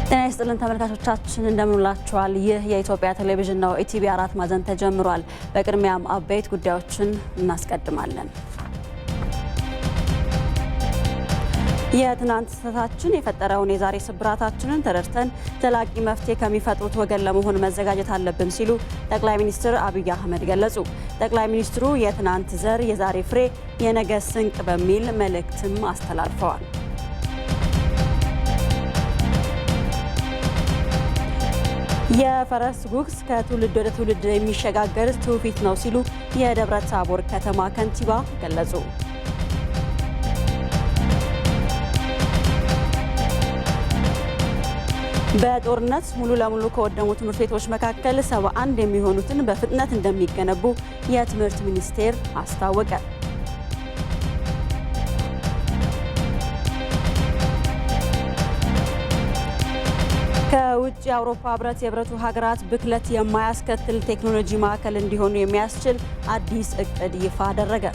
ጤና ይስጥልን ተመልካቾቻችን እንደምንላችኋል። ይህ የኢትዮጵያ ቴሌቪዥን ነው። ኢቲቪ 4 ማዕዘን ተጀምሯል። በቅድሚያም አበይት ጉዳዮችን እናስቀድማለን። የትናንት ስህተታችን የፈጠረውን የዛሬ ስብራታችንን ተረድተን ዘላቂ መፍትሄ ከሚፈጥሩት ወገን ለመሆን መዘጋጀት አለብን ሲሉ ጠቅላይ ሚኒስትር አብይ አህመድ ገለጹ። ጠቅላይ ሚኒስትሩ የትናንት ዘር የዛሬ ፍሬ የነገ ስንቅ በሚል መልእክትም አስተላልፈዋል። የፈረስ ጉግስ ከትውልድ ወደ ትውልድ የሚሸጋገር ትውፊት ነው ሲሉ የደብረ ታቦር ከተማ ከንቲባ ገለጹ። በጦርነት ሙሉ ለሙሉ ከወደሙ ትምህርት ቤቶች መካከል 71 የሚሆኑትን በፍጥነት እንደሚገነቡ የትምህርት ሚኒስቴር አስታወቀ። ከውጭ የአውሮፓ ህብረት የህብረቱ ሀገራት ብክለት የማያስከትል ቴክኖሎጂ ማዕከል እንዲሆኑ የሚያስችል አዲስ እቅድ ይፋ አደረገ።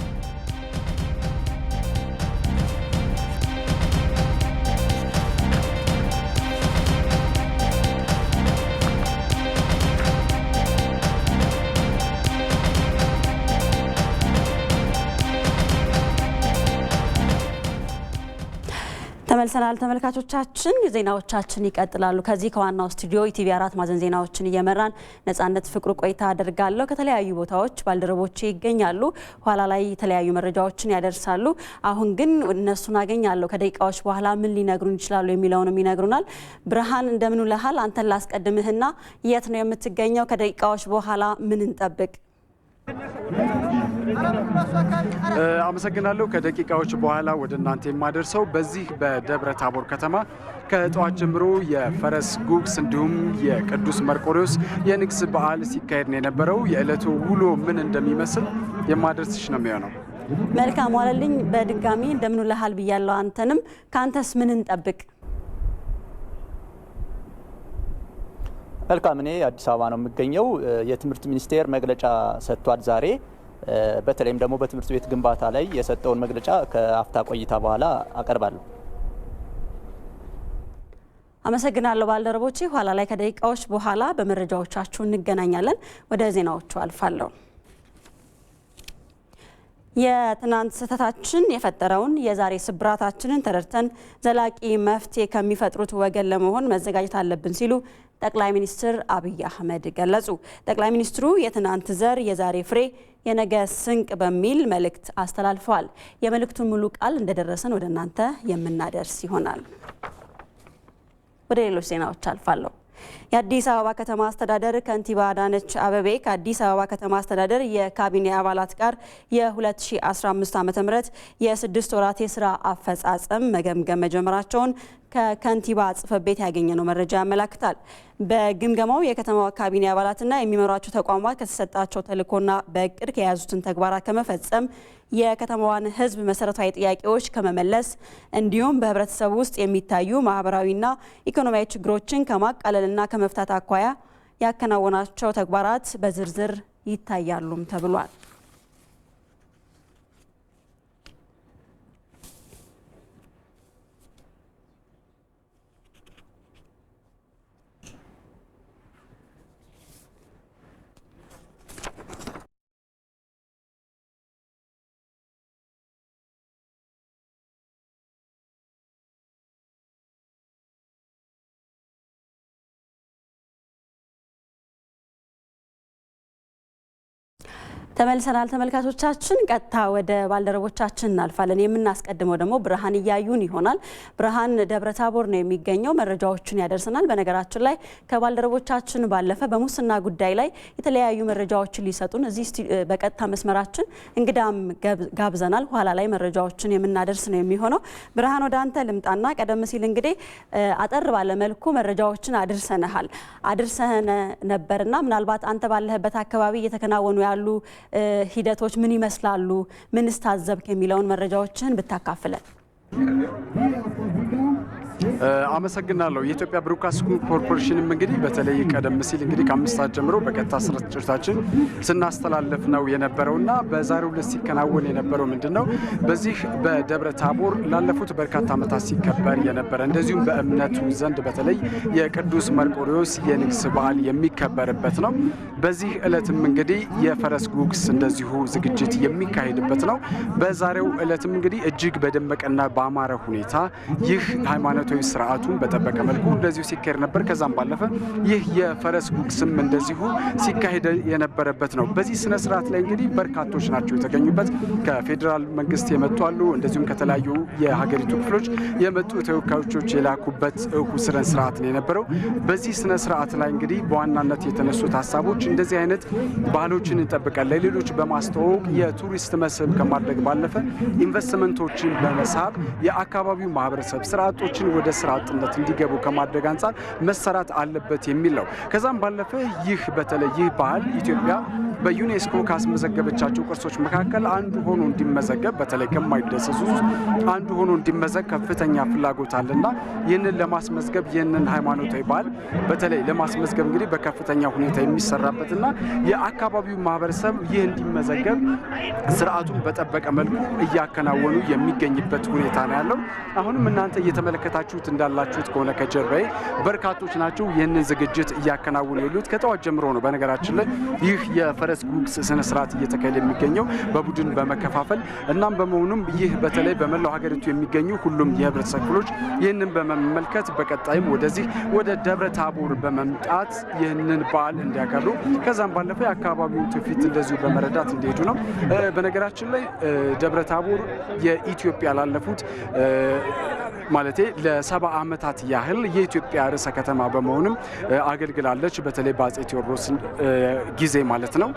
ተመልሰናል ተመልካቾቻችን፣ ዜናዎቻችን ይቀጥላሉ። ከዚህ ከዋናው ስቱዲዮ ኢቲቪ 4 ማዕዘን ዜናዎችን እየመራን ነጻነት ፍቅሩ ቆይታ አደርጋለሁ። ከተለያዩ ቦታዎች ባልደረቦቼ ይገኛሉ። ኋላ ላይ የተለያዩ መረጃዎችን ያደርሳሉ። አሁን ግን እነሱን አገኛለሁ። ከደቂቃዎች በኋላ ምን ሊነግሩን ይችላሉ የሚለውንም ይነግሩናል። ብርሃን እንደምን ውለሃል? አንተን ላስቀድምህና የት ነው የምትገኘው? ከደቂቃዎች በኋላ ምን እንጠብቅ? አመሰግናለሁ። ከደቂቃዎች በኋላ ወደ እናንተ የማደርሰው በዚህ በደብረ ታቦር ከተማ ከጠዋት ጀምሮ የፈረስ ጉግስ እንዲሁም የቅዱስ መርቆሬዎስ የንግስ በዓል ሲካሄድ ነው የነበረው። የዕለቱ ውሎ ምን እንደሚመስል የማደርስሽ ነው የሚሆነው። መልካም ዋለልኝ። በድጋሚ እንደምን ውለሃል ብያለሁ። አንተንም ከአንተስ ምን እንጠብቅ? መልካም። እኔ አዲስ አበባ ነው የሚገኘው። የትምህርት ሚኒስቴር መግለጫ ሰጥቷል ዛሬ። በተለይም ደግሞ በትምህርት ቤት ግንባታ ላይ የሰጠውን መግለጫ ከአፍታ ቆይታ በኋላ አቀርባለሁ። አመሰግናለሁ ባልደረቦቼ። ኋላ ላይ ከደቂቃዎች በኋላ በመረጃዎቻችሁ እንገናኛለን። ወደ ዜናዎቹ አልፋለሁ። የትናንት ስህተታችን የፈጠረውን የዛሬ ስብራታችንን ተረድተን ዘላቂ መፍትሄ ከሚፈጥሩት ወገን ለመሆን መዘጋጀት አለብን ሲሉ ጠቅላይ ሚኒስትር አብይ አህመድ ገለጹ። ጠቅላይ ሚኒስትሩ የትናንት ዘር የዛሬ ፍሬ የነገ ስንቅ በሚል መልእክት አስተላልፈዋል። የመልእክቱን ሙሉ ቃል እንደደረሰን ወደ እናንተ የምናደርስ ይሆናል። ወደ ሌሎች ዜናዎች አልፋለሁ። የአዲስ አበባ ከተማ አስተዳደር ከንቲባ አዳነች አቤቤ ከአዲስ አበባ ከተማ አስተዳደር የካቢኔ አባላት ጋር የ2015 ዓ.ም የ6 ወራት የስራ አፈጻጸም መገምገም መጀመራቸውን ከከንቲባ ጽሕፈት ቤት ያገኘነው መረጃ ያመላክታል። በግምገማው የከተማዋ ካቢኔ አባላትና የሚመሯቸው ተቋማት ከተሰጣቸው ተልዕኮና በእቅድ ከያዙትን ተግባራት ከመፈጸም የከተማዋን ሕዝብ መሰረታዊ ጥያቄዎች ከመመለስ እንዲሁም በህብረተሰቡ ውስጥ የሚታዩ ማህበራዊና ኢኮኖሚያዊ ችግሮችን ከማቃለልና ከመፍታት አኳያ ያከናወናቸው ተግባራት በዝርዝር ይታያሉም ተብሏል። ተመልሰናል ተመልካቾቻችን። ቀጥታ ወደ ባልደረቦቻችን እናልፋለን። የምናስቀድመው ደግሞ ብርሃን እያዩን ይሆናል። ብርሃን ደብረ ታቦር ነው የሚገኘው፣ መረጃዎችን ያደርሰናል። በነገራችን ላይ ከባልደረቦቻችን ባለፈ በሙስና ጉዳይ ላይ የተለያዩ መረጃዎችን ሊሰጡን እዚህ በቀጥታ መስመራችን እንግዳም ጋብዘናል። ኋላ ላይ መረጃዎችን የምናደርስ ነው የሚሆነው። ብርሃን ወደ አንተ ልምጣና ቀደም ሲል እንግዲህ አጠር ባለ መልኩ መረጃዎችን አድርሰን ነበርና ምናልባት አንተ ባለህበት አካባቢ እየተከናወኑ ያሉ ሂደቶች ምን ይመስላሉ? ምንስ ታዘብክ? የሚለውን መረጃዎችን ብታካፍለን። አመሰግናለሁ። የኢትዮጵያ ብሮድካስት ኮርፖሬሽንም እንግዲህ በተለይ ቀደም ሲል እንግዲህ ከ5 ሰዓት ጀምሮ በቀጥታ ስርጭታችን ስናስተላለፍ ነው የነበረውና በዛሬው ዕለት ሲከናወን የነበረው ምንድነው? በዚህ በደብረ ታቦር ላለፉት በርካታ ዓመታት ሲከበር የነበረ እንደዚሁም በእምነቱ ዘንድ በተለይ የቅዱስ መርቆሬዎስ የንግስ በዓል የሚከበርበት ነው። በዚህ ዕለትም እንግዲህ የፈረስ ጉግስ እንደዚሁ ዝግጅት የሚካሄድበት ነው። በዛሬው ዕለትም እንግዲህ እጅግ በደመቀና በአማረ ሁኔታ ይህ ሃይማኖታዊ ስርዓቱን በጠበቀ መልኩ እንደዚሁ ሲካሄድ ነበር። ከዛም ባለፈ ይህ የፈረስ ጉግስም እንደዚሁ ሲካሄድ የነበረበት ነው። በዚህ ስነ ስርዓት ላይ እንግዲህ በርካቶች ናቸው የተገኙበት። ከፌዴራል መንግስት የመጡ አሉ፣ እንደዚሁም ከተለያዩ የሀገሪቱ ክፍሎች የመጡ ተወካዮች የላኩበት ስነ ስርዓት ነው የነበረው። በዚህ ስነ ስርዓት ላይ እንግዲህ በዋናነት የተነሱት ሀሳቦች እንደዚህ አይነት ባህሎችን እንጠብቃለን፣ ለሌሎች በማስተዋወቅ የቱሪስት መስህብ ከማድረግ ባለፈ ኢንቨስትመንቶችን በመሳብ የአካባቢው ማህበረሰብ ስራ አጦችን ወደ ስራ አጥነት እንዲገቡ ከማድረግ አንጻር መሰራት አለበት የሚል ነው። ከዛም ባለፈ ይህ በተለይ ይህ ባህል ኢትዮጵያ በዩኔስኮ ካስመዘገበቻቸው ቅርሶች መካከል አንዱ ሆኖ እንዲመዘገብ በተለይ ከማይደሰሱ አንዱ ሆኖ እንዲመዘገብ ከፍተኛ ፍላጎት አለና ይህንን ለማስመዝገብ ይህንን ሃይማኖታዊ ባህል በተለይ ለማስመዝገብ እንግዲህ በከፍተኛ ሁኔታ የሚሰራበትና የአካባቢው ማህበረሰብ ይህ እንዲመዘገብ ስርዓቱን በጠበቀ መልኩ እያከናወኑ የሚገኝበት ሁኔታ ነው ያለው። አሁንም እናንተ እየተመለከታችሁት እንዳላችሁት ከሆነ ከጀርባዬ በርካቶች ናቸው ይህንን ዝግጅት እያከናወኑ ያሉት። ከጠዋት ጀምሮ ነው በነገራችን ላይ ይህ የፈረስ ጉግስ ስነ ስርዓት እየተካሄደ የሚገኘው በቡድን በመከፋፈል እናም በመሆኑም ይህ በተለይ በመላው ሀገሪቱ የሚገኙ ሁሉም የህብረተሰብ ክፍሎች ይህንን በመመልከት በቀጣይም ወደዚህ ወደ ደብረ ታቦር በመምጣት ይህንን በዓል እንዲያከብሩ ከዛም ባለፈ የአካባቢውን ትውፊት እንደዚሁ በመረዳት እንዲሄዱ ነው። በነገራችን ላይ ደብረ ታቦር የኢትዮጵያ ላለፉት ማለቴ ለ70 ዓመታት ያህል የኢትዮጵያ ርዕሰ ከተማ በመሆንም አገልግላለች። በተለይ በአጼ ቴዎድሮስ ጊዜ ማለት ነው።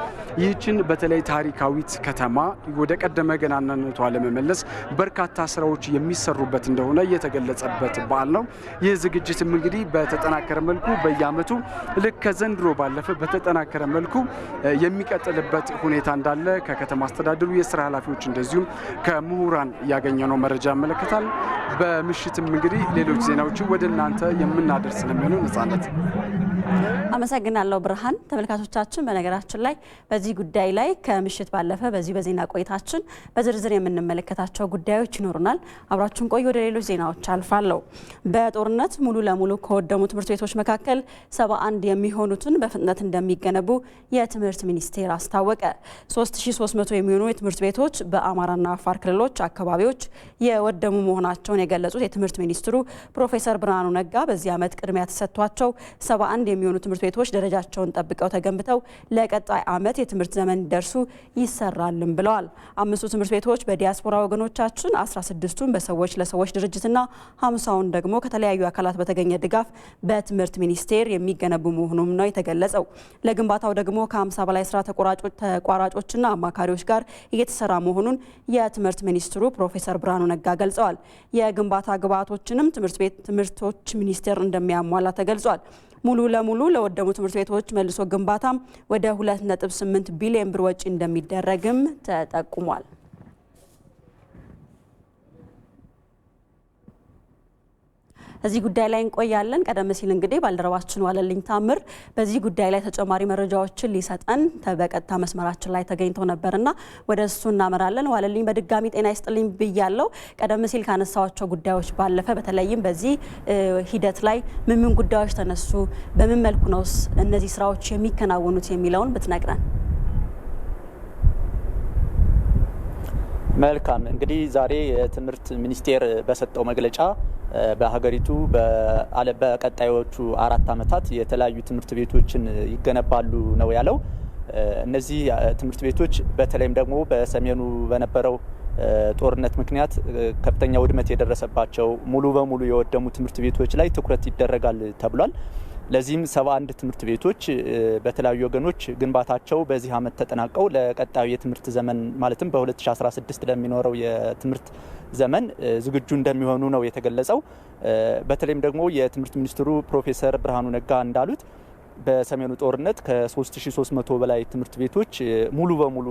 ይህችን በተለይ ታሪካዊት ከተማ ወደ ቀደመ ገናናነቷ ለመመለስ በርካታ ስራዎች የሚሰሩበት እንደሆነ የተገለጸበት በዓል ነው። ይህ ዝግጅትም እንግዲህ በተጠናከረ መልኩ በየዓመቱ ልክ ከዘንድሮ ባለፈ በተጠናከረ መልኩ የሚቀጥልበት ሁኔታ እንዳለ ከከተማ አስተዳደሩ የስራ ኃላፊዎች እንደዚሁም ከምሁራን ያገኘነው መረጃ ያመለክታል። በምሽትም እንግዲህ ሌሎች ዜናዎችን ወደ እናንተ የምናደርስ ነው የሚሆነው። ነጻነት አመሰግናለሁ ብርሃን። ተመልካቾቻችን በነገራችን ላይ በዚህ ጉዳይ ላይ ከምሽት ባለፈ በዚህ በዜና ቆይታችን በዝርዝር የምንመለከታቸው ጉዳዮች ይኖሩናል። አብራችሁን ቆዩ። ወደ ሌሎች ዜናዎች አልፋለሁ። በጦርነት ሙሉ ለሙሉ ከወደሙ ትምህርት ቤቶች መካከል 71 የሚሆኑትን በፍጥነት እንደሚገነቡ የትምህርት ሚኒስቴር አስታወቀ። 3300 የሚሆኑ የትምህርት ቤቶች በአማራና አፋር ክልሎች አካባቢዎች የወደሙ መሆናቸውን የገለጹት የትምህርት ሚኒስትሩ ፕሮፌሰር ብርሃኑ ነጋ በዚህ ዓመት ቅድሚያ ተሰጥቷቸው 71 የሚሆኑ ትምህርት ቤቶች ደረጃቸውን ጠብቀው ተገንብተው ለቀጣይ ዓመት የትምህርት ዘመን ደርሱ ይሰራልም ብለዋል። 5ቱ ትምህርት ቤቶች በዲያስፖራ ወገኖቻችን፣ 16ቱን በሰዎች ለሰዎች ድርጅትና 50ውን ደግሞ ከተለያዩ አካላት በተገኘ ድጋፍ በትምህርት ሚኒስቴር የሚገነቡ መሆኑም ነው የተገለጸው። ለግንባታው ደግሞ ከ50 በላይ ስራ ተቋራጮችና አማካሪዎች ጋር እየተሰራ መሆኑን የትምህርት ሚኒስትሩ ፕሮፌሰር ብርሃኑ ነጋ ገልጸዋል። የግንባታ ግብዓቶችንም ትምህርቶች ሚኒስቴር እንደሚያሟላ ተገልጿል። ሙሉ ለሙሉ ለወደሙ ትምህርት ቤቶች መልሶ ግንባታም ወደ 2.8 ቢሊዮን ብር ወጪ እንደሚደረግም ተጠቁሟል። እዚህ ጉዳይ ላይ እንቆያለን። ቀደም ሲል እንግዲህ ባልደረባችን ዋለልኝ ታምር በዚህ ጉዳይ ላይ ተጨማሪ መረጃዎችን ሊሰጠን በቀጥታ መስመራችን ላይ ተገኝቶ ነበርና ወደ እሱ እናመራለን። ዋለልኝ በድጋሚ ጤና ይስጥልኝ ብያለሁ። ቀደም ሲል ካነሳዋቸው ጉዳዮች ባለፈ በተለይም በዚህ ሂደት ላይ ምን ጉዳዮች ተነሱ፣ በምን መልኩ ነው እነዚህ ስራዎች የሚከናወኑት የሚለውን ብትነግረን። መልካም። እንግዲህ ዛሬ የትምህርት ሚኒስቴር በሰጠው መግለጫ በሀገሪቱ በቀጣዮቹ 4 ዓመታት የተለያዩ ትምህርት ቤቶችን ይገነባሉ ነው ያለው። እነዚህ ትምህርት ቤቶች በተለይም ደግሞ በሰሜኑ በነበረው ጦርነት ምክንያት ከፍተኛ ውድመት የደረሰባቸው ሙሉ በሙሉ የወደሙ ትምህርት ቤቶች ላይ ትኩረት ይደረጋል ተብሏል። ለዚህም 71 ትምህርት ቤቶች በተለያዩ ወገኖች ግንባታቸው በዚህ ዓመት ተጠናቀው ለቀጣዩ የትምህርት ዘመን ማለትም በ2016 ለሚኖረው የትምህርት ዘመን ዝግጁ እንደሚሆኑ ነው የተገለጸው። በተለይም ደግሞ የትምህርት ሚኒስትሩ ፕሮፌሰር ብርሃኑ ነጋ እንዳሉት በሰሜኑ ጦርነት ከ3300 በላይ ትምህርት ቤቶች ሙሉ በሙሉ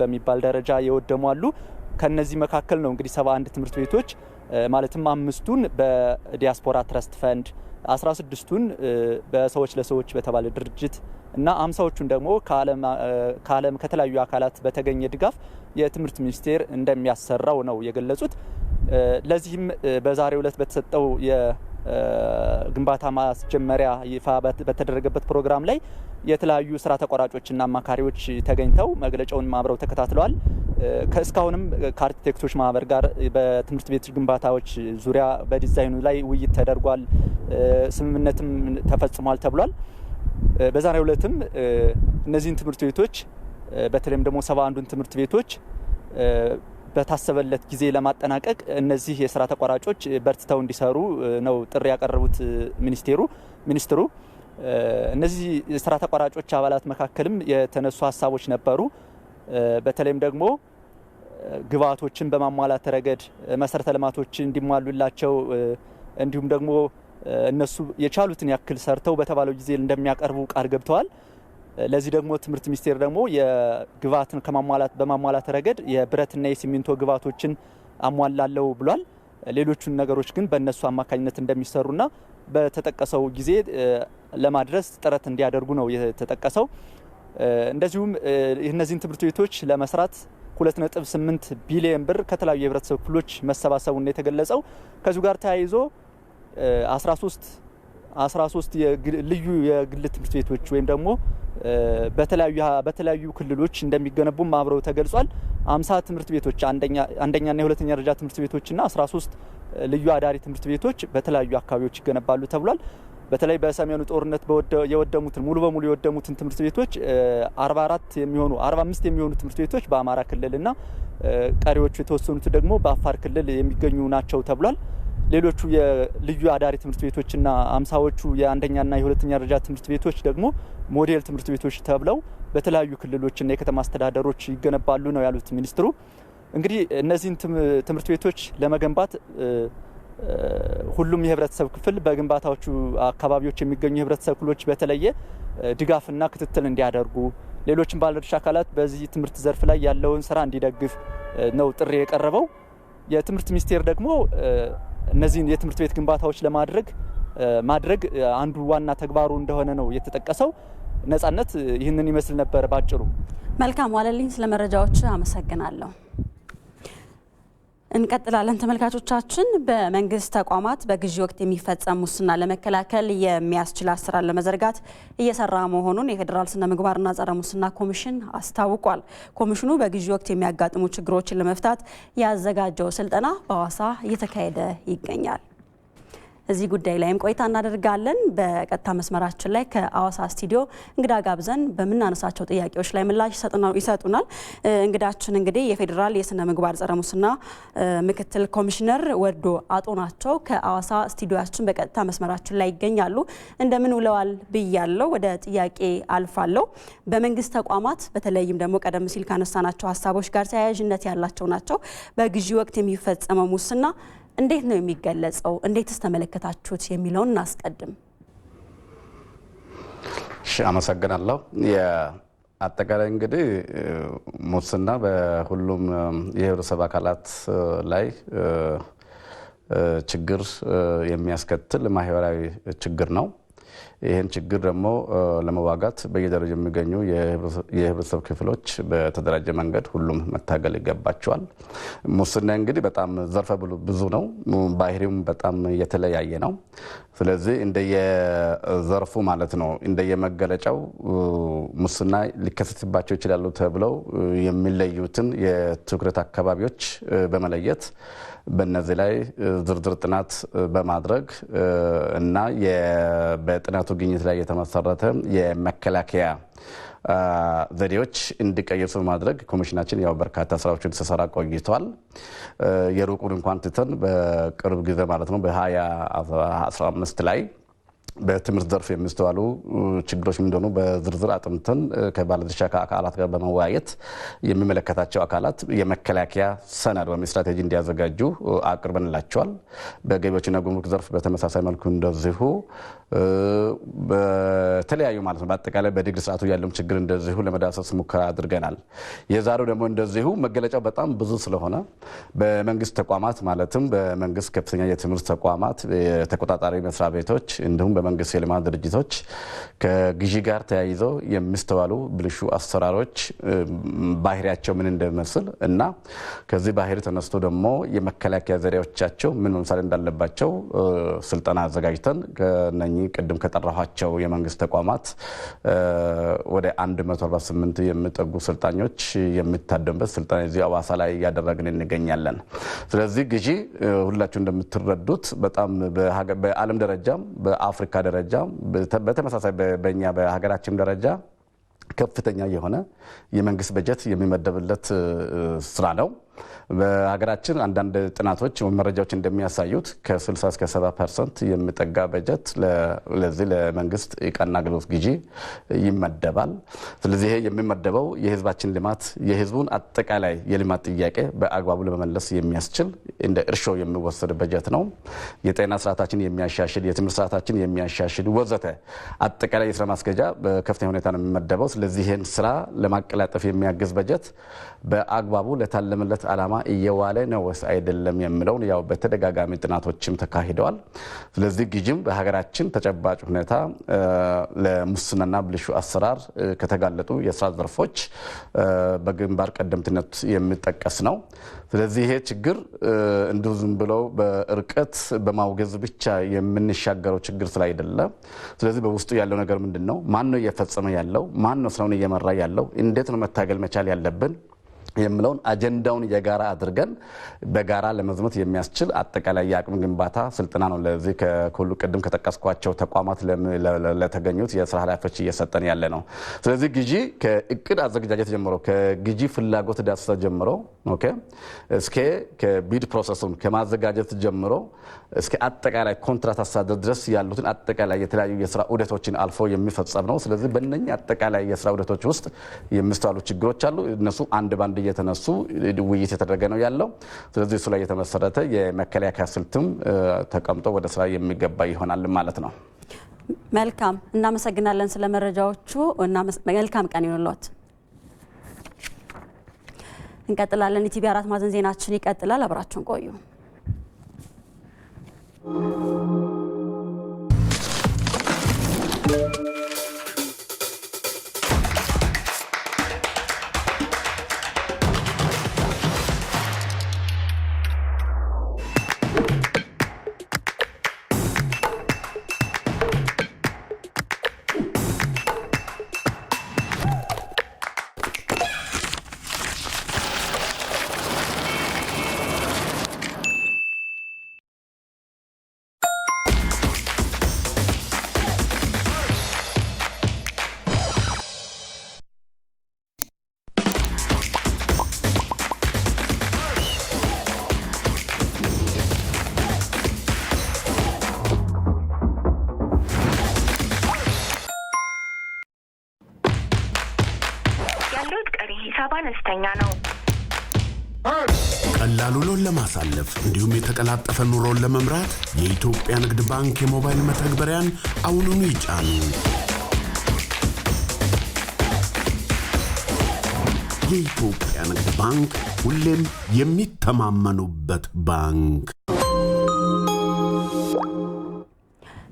በሚባል ደረጃ የወደሙ አሉ። ከነዚህ መካከል ነው እንግዲህ 71 ትምህርት ቤቶች ማለትም 5ቱን በዲያስፖራ ትረስት ፈንድ 16ቱን በሰዎች ለሰዎች በተባለ ድርጅት እና 50ዎቹን ደግሞ ከዓለም ከተለያዩ አካላት በተገኘ ድጋፍ የትምህርት ሚኒስቴር እንደሚያሰራው ነው የገለጹት። ለዚህም በዛሬው ዕለት በተሰጠው የግንባታ ማስጀመሪያ ይፋ በተደረገበት ፕሮግራም ላይ የተለያዩ ስራ ተቋራጮችና አማካሪዎች ተገኝተው መግለጫውን አብረው ተከታትለዋል። እስካሁንም ከአርኪቴክቶች ማህበር ጋር በትምህርት ቤት ግንባታዎች ዙሪያ በዲዛይኑ ላይ ውይይት ተደርጓል፣ ስምምነትም ተፈጽሟል ተብሏል። በዛሬው ዕለትም እነዚህን ትምህርት ቤቶች በተለይም ደግሞ 71ዱን ትምህርት ቤቶች በታሰበለት ጊዜ ለማጠናቀቅ እነዚህ የስራ ተቋራጮች በርትተው እንዲሰሩ ነው ጥሪ ያቀረቡት ሚኒስትሩ። እነዚህ የስራ ተቋራጮች አባላት መካከልም የተነሱ ሀሳቦች ነበሩ። በተለይም ደግሞ ግብዓቶችን በማሟላት ረገድ መሰረተ ልማቶች እንዲሟሉላቸው እንዲሁም ደግሞ እነሱ የቻሉትን ያክል ሰርተው በተባለው ጊዜ እንደሚያቀርቡ ቃል ገብተዋል። ለዚህ ደግሞ ትምህርት ሚኒስቴር ደግሞ የግብዓትን በማሟላት ረገድ የብረትና የሲሚንቶ ግብዓቶችን አሟላለው ብሏል። ሌሎቹን ነገሮች ግን በእነሱ አማካኝነት እንደሚሰሩና በተጠቀሰው ጊዜ ለማድረስ ጥረት እንዲያደርጉ ነው የተጠቀሰው። እንደዚሁም እነዚህን ትምህርት ቤቶች ለመስራት 2.8 ቢሊዮን ብር ከተለያዩ የህብረተሰብ ክፍሎች መሰባሰቡን የተገለጸው። ከዚሁ ጋር ተያይዞ 13 ልዩ የግል ትምህርት ቤቶች ወይም ደግሞ በተለያዩ ክልሎች እንደሚገነቡም አብረው ተገልጿል። 50 ትምህርት ቤቶች አንደኛና የሁለተኛ ደረጃ ትምህርት ቤቶችና 13 ልዩ አዳሪ ትምህርት ቤቶች በተለያዩ አካባቢዎች ይገነባሉ ተብሏል። በተለይ በሰሜኑ ጦርነት የወደሙትን ሙሉ በሙሉ የወደሙትን ትምህርት ቤቶች 45 የሚሆኑ ትምህርት ቤቶች በአማራ ክልልና ቀሪዎቹ የተወሰኑት ደግሞ በአፋር ክልል የሚገኙ ናቸው ተብሏል። ሌሎቹ የልዩ አዳሪ ትምህርት ቤቶችና 50ዎቹ የአንደኛና የሁለተኛ ደረጃ ትምህርት ቤቶች ደግሞ ሞዴል ትምህርት ቤቶች ተብለው በተለያዩ ክልሎችና የከተማ አስተዳደሮች ይገነባሉ ነው ያሉት ሚኒስትሩ። እንግዲህ እነዚህን ትምህርት ቤቶች ለመገንባት ሁሉም የህብረተሰብ ክፍል በግንባታዎቹ አካባቢዎች የሚገኙ የህብረተሰብ ክፍሎች በተለየ ድጋፍና ክትትል እንዲያደርጉ፣ ሌሎችም ባለድርሻ አካላት በዚህ ትምህርት ዘርፍ ላይ ያለውን ስራ እንዲደግፍ ነው ጥሪ የቀረበው። የትምህርት ሚኒስቴር ደግሞ እነዚህን የትምህርት ቤት ግንባታዎች ማድረግ አንዱ ዋና ተግባሩ እንደሆነ ነው የተጠቀሰው። ነጻነት ይህንን ይመስል ነበር ባጭሩ። መልካም ዋለልኝ፣ ስለ መረጃዎች አመሰግናለሁ። እንቀጥላለን ተመልካቾቻችን። በመንግስት ተቋማት በግዢ ወቅት የሚፈጸም ሙስና ለመከላከል የሚያስችል አሰራር ለመዘርጋት እየሰራ መሆኑን የፌዴራል ስነ ምግባርና ጸረ ሙስና ኮሚሽን አስታውቋል። ኮሚሽኑ በግዢ ወቅት የሚያጋጥሙ ችግሮችን ለመፍታት ያዘጋጀው ስልጠና በሐዋሳ እየተካሄደ ይገኛል። እዚህ ጉዳይ ላይም ቆይታ እናደርጋለን። በቀጥታ መስመራችን ላይ ከሐዋሳ ስቱዲዮ እንግዳ ጋብዘን በምናነሳቸው ጥያቄዎች ላይ ምላሽ ይሰጡናል። እንግዳችን እንግዲህ የፌዴራል የስነ ምግባር ጸረ ሙስና ምክትል ኮሚሽነር ወርዶ አጦ ናቸው። ከሐዋሳ ስቱዲዮአችን በቀጥታ መስመራችን ላይ ይገኛሉ። እንደምን ውለዋል ብያለሁ። ወደ ጥያቄ አልፋለሁ። በመንግስት ተቋማት በተለይም ደግሞ ቀደም ሲል ካነሳናቸው ሀሳቦች ጋር ተያያዥነት ያላቸው ናቸው። በግዢ ወቅት የሚፈጸመው ሙስና እንዴት ነው የሚገለጸው? እንዴትስ ተመለከታችሁት የሚለውን እናስቀድም። አመሰግናለሁ። አጠቃላይ እንግዲህ ሙስና በሁሉም የህብረተሰብ አካላት ላይ ችግር የሚያስከትል ማህበራዊ ችግር ነው። ይህን ችግር ደግሞ ለመዋጋት በየደረጃው የሚገኙ የህብረተሰብ ክፍሎች በተደራጀ መንገድ ሁሉም መታገል ይገባቸዋል። ሙስና እንግዲህ በጣም ዘርፈ ብዙ ነው፣ ባህሪውም በጣም የተለያየ ነው። ስለዚህ እንደየዘርፉ ማለት ነው እንደየመገለጫው ሙስና ሊከሰትባቸው ይችላሉ ተብለው የሚለዩትን የትኩረት አካባቢዎች በመለየት በእነዚህ ላይ ዝርዝር ጥናት በማድረግ እና በጥናቱ ግኝት ላይ የተመሰረተ የመከላከያ ዘዴዎች እንዲቀየሱ በማድረግ ኮሚሽናችን ያው በርካታ ስራዎችን ሲሰራ ቆይቷል። የሩቁን እንኳን ትተን በቅርብ ጊዜ ማለት ነው በ2015 ላይ በትምህርት ዘርፍ የሚስተዋሉ ችግሮች እንደሆኑ በዝርዝር አጥንተን ከባለድርሻ አካላት ጋር በመወያየት የሚመለከታቸው አካላት የመከላከያ ሰነድ ወይም ስትራቴጂ እንዲያዘጋጁ አቅርበንላቸዋል። በገቢዎችና ጉምሩክ ዘርፍ በተመሳሳይ መልኩ እንደዚሁ በተለያዩ ማለት ነው በአጠቃላይ በዲግሪ ስርዓቱ ያለው ችግር እንደዚሁ ለመዳሰስ ሙከራ አድርገናል። የዛሬው ደግሞ እንደዚሁ መገለጫው በጣም ብዙ ስለሆነ በመንግስት ተቋማት ማለትም በመንግስት ከፍተኛ የትምህርት ተቋማት የተቆጣጣሪ መስሪያ ቤቶች እንዲሁም በመንግስት የልማት ድርጅቶች ከግዢ ጋር ተያይዘው የሚስተዋሉ ብልሹ አሰራሮች ባህሪያቸው ምን እንደሚመስል እና ከዚህ ባህሪ ተነስቶ ደግሞ የመከላከያ ዘዴዎቻቸው ምን መምሰል እንዳለባቸው ስልጠና አዘጋጅተን ከነኚህ ቅድም ከጠራኋቸው የመንግስት ተቋማት ወደ 148 የሚጠጉ ስልጣኞች የሚታደሙበት ስልጠና እዚህ አዋሳ ላይ እያደረግን እንገኛለን። ስለዚህ ግዢ ሁላችሁ እንደምትረዱት በጣም በዓለም ደረጃም በአፍሪካ ደረጃም በተመሳሳይ በእኛ በሀገራችን ደረጃ ከፍተኛ የሆነ የመንግስት በጀት የሚመደብለት ስራ ነው። በሀገራችን አንዳንድ ጥናቶች መረጃዎች እንደሚያሳዩት ከ60 እስከ 70% የሚጠጋ በጀት ለዚህ ለመንግስት ዕቃና አገልግሎት ግዢ ይመደባል። ስለዚህ ይሄ የሚመደበው የህዝባችን ልማት የህዝቡን አጠቃላይ የልማት ጥያቄ በአግባቡ ለመመለስ የሚያስችል እንደ እርሾ የሚወሰድ በጀት ነው። የጤና ስርዓታችን የሚያሻሽል፣ የትምህርት ስርዓታችን የሚያሻሽል ወዘተ አጠቃላይ የስራ ማስኬጃ በከፍተኛ ሁኔታ ነው የሚመደበው። ስለዚህ ይህን ስራ ለማቀላጠፍ የሚያግዝ በጀት በአግባቡ ለታለመለት ዓላማ እየዋለ ነው ወይስ አይደለም የሚለውን ያው በተደጋጋሚ ጥናቶችም ተካሂደዋል። ስለዚህ ግዢም በሀገራችን ተጨባጭ ሁኔታ ለሙስናና ብልሹ አሰራር ከተጋለጡ የስራ ዘርፎች በግንባር ቀደምትነት የሚጠቀስ ነው። ስለዚህ ይሄ ችግር እንዲሁ ዝም ብለው በርቀት በማውገዝ ብቻ የምንሻገረው ችግር ስላይደለ፣ ስለዚህ በውስጡ ያለው ነገር ምንድነው? ማን ነው እየፈጸመ ያለው? ማን ነው ስራውን እየመራ ያለው? እንዴት ነው መታገል መቻል ያለብን የሚለውን አጀንዳውን የጋራ አድርገን በጋራ ለመዝመት የሚያስችል አጠቃላይ የአቅም ግንባታ ስልጠና ነው። ለዚህ ከሁሉ ቅድም ከጠቀስኳቸው ተቋማት ለተገኙት የስራ ኃላፊዎች እየሰጠን ያለ ነው። ስለዚህ ግዢ ከእቅድ አዘገጃጀት ጀምሮ ከግዢ ፍላጎት ዳሰሳ ጀምሮ እስከ ከቢድ ፕሮሰሱን ከማዘጋጀት ጀምሮ እስከ አጠቃላይ ኮንትራት አስተዳደር ድረስ ያሉትን አጠቃላይ የተለያዩ የስራ ዑደቶችን አልፎ የሚፈጸም ነው። ስለዚህ በእነኚህ አጠቃላይ የስራ ዑደቶች ውስጥ የሚስተዋሉ ችግሮች አሉ። እነሱ አንድ ባንድ እየተነሱ ውይይት የተደረገ ነው ያለው። ስለዚህ እሱ ላይ የተመሰረተ የመከላከያ ስልትም ተቀምጦ ወደ ስራ የሚገባ ይሆናል ማለት ነው። መልካም፣ እናመሰግናለን ስለ መረጃዎቹ እና መልካም ቀን ይሁንልዎት። እንቀጥላለን። ኢቲቪ 4 ማዕዘን ዜናችን ይቀጥላል። አብራችሁን ቆዩ። አነስተኛ ነው። ቀላል ውሎን ለማሳለፍ እንዲሁም የተቀላጠፈ ኑሮን ለመምራት የኢትዮጵያ ንግድ ባንክ የሞባይል መተግበሪያን አሁኑኑ ይጫኑ። የኢትዮጵያ ንግድ ባንክ ሁሌም የሚተማመኑበት ባንክ።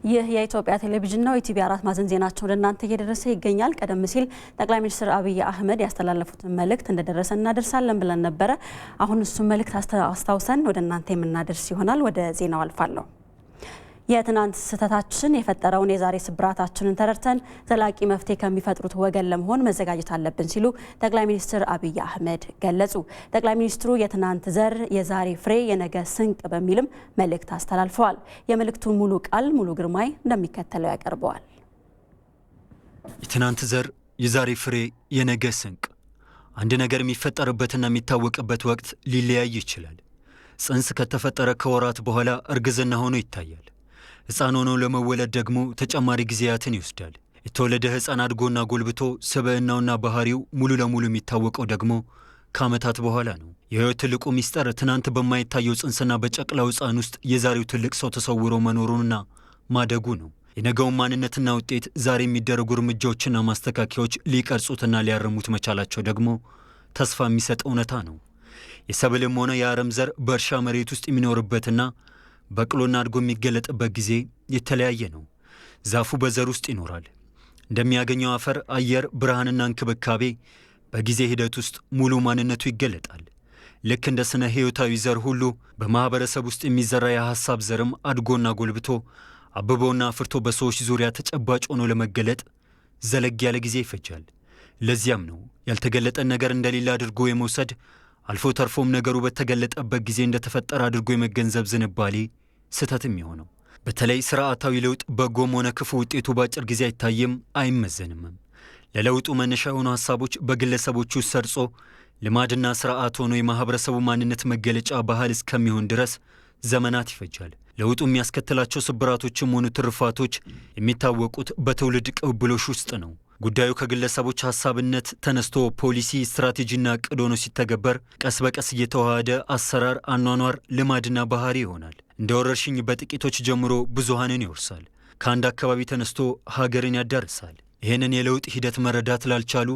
ይህ የኢትዮጵያ ቴሌቪዥን ነው። ኢቲቪ 4 ማዕዘን ዜናቸው ወደ እናንተ እየደረሰ ይገኛል። ቀደም ሲል ጠቅላይ ሚኒስትር አብይ አህመድ ያስተላለፉትን መልእክት እንደደረሰ እናደርሳለን ብለን ነበረ። አሁን እሱን መልእክት አስታውሰን ወደ እናንተ የምናደርስ ይሆናል። ወደ ዜናው አልፋለሁ። የትናንት ስህተታችን የፈጠረውን የዛሬ ስብራታችንን ተረድተን ዘላቂ መፍትሄ ከሚፈጥሩት ወገን ለመሆን መዘጋጀት አለብን ሲሉ ጠቅላይ ሚኒስትር አብይ አህመድ ገለጹ። ጠቅላይ ሚኒስትሩ የትናንት ዘር የዛሬ ፍሬ የነገ ስንቅ በሚልም መልእክት አስተላልፈዋል። የመልእክቱን ሙሉ ቃል ሙሉ ግርማይ እንደሚከተለው ያቀርበዋል። የትናንት ዘር የዛሬ ፍሬ የነገ ስንቅ። አንድ ነገር የሚፈጠርበትና የሚታወቅበት ወቅት ሊለያይ ይችላል። ጽንስ ከተፈጠረ ከወራት በኋላ እርግዝና ሆኖ ይታያል። ሕፃን ሆኖ ለመወለድ ደግሞ ተጨማሪ ጊዜያትን ይወስዳል። የተወለደ ሕፃን አድጎና ጎልብቶ ስብዕናውና ባህሪው ሙሉ ለሙሉ የሚታወቀው ደግሞ ከዓመታት በኋላ ነው። የሕይወት ትልቁ ሚስጥር ትናንት በማይታየው ጽንስና በጨቅላው ሕፃን ውስጥ የዛሬው ትልቅ ሰው ተሰውሮ መኖሩንና ማደጉ ነው። የነገውን ማንነትና ውጤት ዛሬ የሚደረጉ እርምጃዎችና ማስተካከያዎች ሊቀርጹትና ሊያርሙት መቻላቸው ደግሞ ተስፋ የሚሰጥ እውነታ ነው። የሰብልም ሆነ የአረም ዘር በእርሻ መሬት ውስጥ የሚኖርበትና በቅሎና አድጎ የሚገለጥበት ጊዜ የተለያየ ነው። ዛፉ በዘር ውስጥ ይኖራል። እንደሚያገኘው አፈር፣ አየር፣ ብርሃንና እንክብካቤ በጊዜ ሂደት ውስጥ ሙሉ ማንነቱ ይገለጣል። ልክ እንደ ስነ ሕይወታዊ ዘር ሁሉ በማኅበረሰብ ውስጥ የሚዘራ የሐሳብ ዘርም አድጎና ጎልብቶ አብቦና አፍርቶ በሰዎች ዙሪያ ተጨባጭ ሆኖ ለመገለጥ ዘለግ ያለ ጊዜ ይፈጃል። ለዚያም ነው ያልተገለጠን ነገር እንደሌለ አድርጎ የመውሰድ አልፎ ተርፎም ነገሩ በተገለጠበት ጊዜ እንደተፈጠረ አድርጎ የመገንዘብ ዝንባሌ ስህተት የሚሆነው። በተለይ ስርዓታዊ ለውጥ በጎም ሆነ ክፉ ውጤቱ በአጭር ጊዜ አይታይም፣ አይመዘንምም። ለለውጡ መነሻ የሆኑ ሐሳቦች በግለሰቦቹ ውስጥ ሰርጾ ልማድና ስርዓት ሆኖ የማኅበረሰቡ ማንነት መገለጫ ባህል እስከሚሆን ድረስ ዘመናት ይፈጃል። ለውጡ የሚያስከትላቸው ስብራቶችም ሆኑ ትርፋቶች የሚታወቁት በትውልድ ቅብብሎሽ ውስጥ ነው። ጉዳዩ ከግለሰቦች ሐሳብነት ተነስቶ ፖሊሲ፣ ስትራቴጂና ዕቅድ ሆኖ ሲተገበር ቀስ በቀስ እየተዋሃደ አሰራር፣ አኗኗር፣ ልማድና ባህሪ ይሆናል። እንደ ወረርሽኝ በጥቂቶች ጀምሮ ብዙሃንን ይወርሳል። ከአንድ አካባቢ ተነስቶ ሀገርን ያዳርሳል። ይህንን የለውጥ ሂደት መረዳት ላልቻሉ፣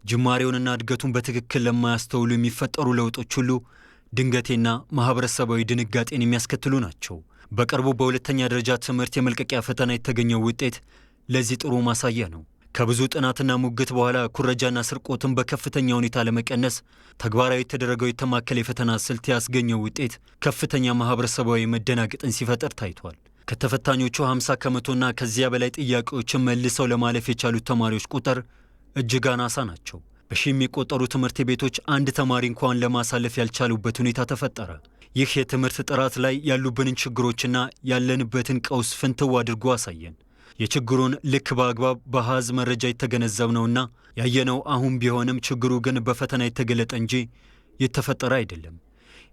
ጅማሬውንና እድገቱን በትክክል ለማያስተውሉ የሚፈጠሩ ለውጦች ሁሉ ድንገቴና ማኅበረሰባዊ ድንጋጤን የሚያስከትሉ ናቸው። በቅርቡ በሁለተኛ ደረጃ ትምህርት የመልቀቂያ ፈተና የተገኘው ውጤት ለዚህ ጥሩ ማሳያ ነው። ከብዙ ጥናትና ሙግት በኋላ ኩረጃና ስርቆትን በከፍተኛ ሁኔታ ለመቀነስ ተግባራዊ የተደረገው የተማከለ የፈተና ስልት ያስገኘው ውጤት ከፍተኛ ማኅበረሰባዊ መደናገጥን ሲፈጠር ታይቷል። ከተፈታኞቹ 50 ከመቶና ከዚያ በላይ ጥያቄዎችን መልሰው ለማለፍ የቻሉት ተማሪዎች ቁጥር እጅግ አናሳ ናቸው። በሺህ የሚቆጠሩ ትምህርት ቤቶች አንድ ተማሪ እንኳን ለማሳለፍ ያልቻሉበት ሁኔታ ተፈጠረ። ይህ የትምህርት ጥራት ላይ ያሉብንን ችግሮችና ያለንበትን ቀውስ ፍንትው አድርጎ አሳየን። የችግሩን ልክ በአግባብ በአሃዝ መረጃ የተገነዘብነውና ያየነው አሁን ቢሆንም ችግሩ ግን በፈተና የተገለጠ እንጂ የተፈጠረ አይደለም።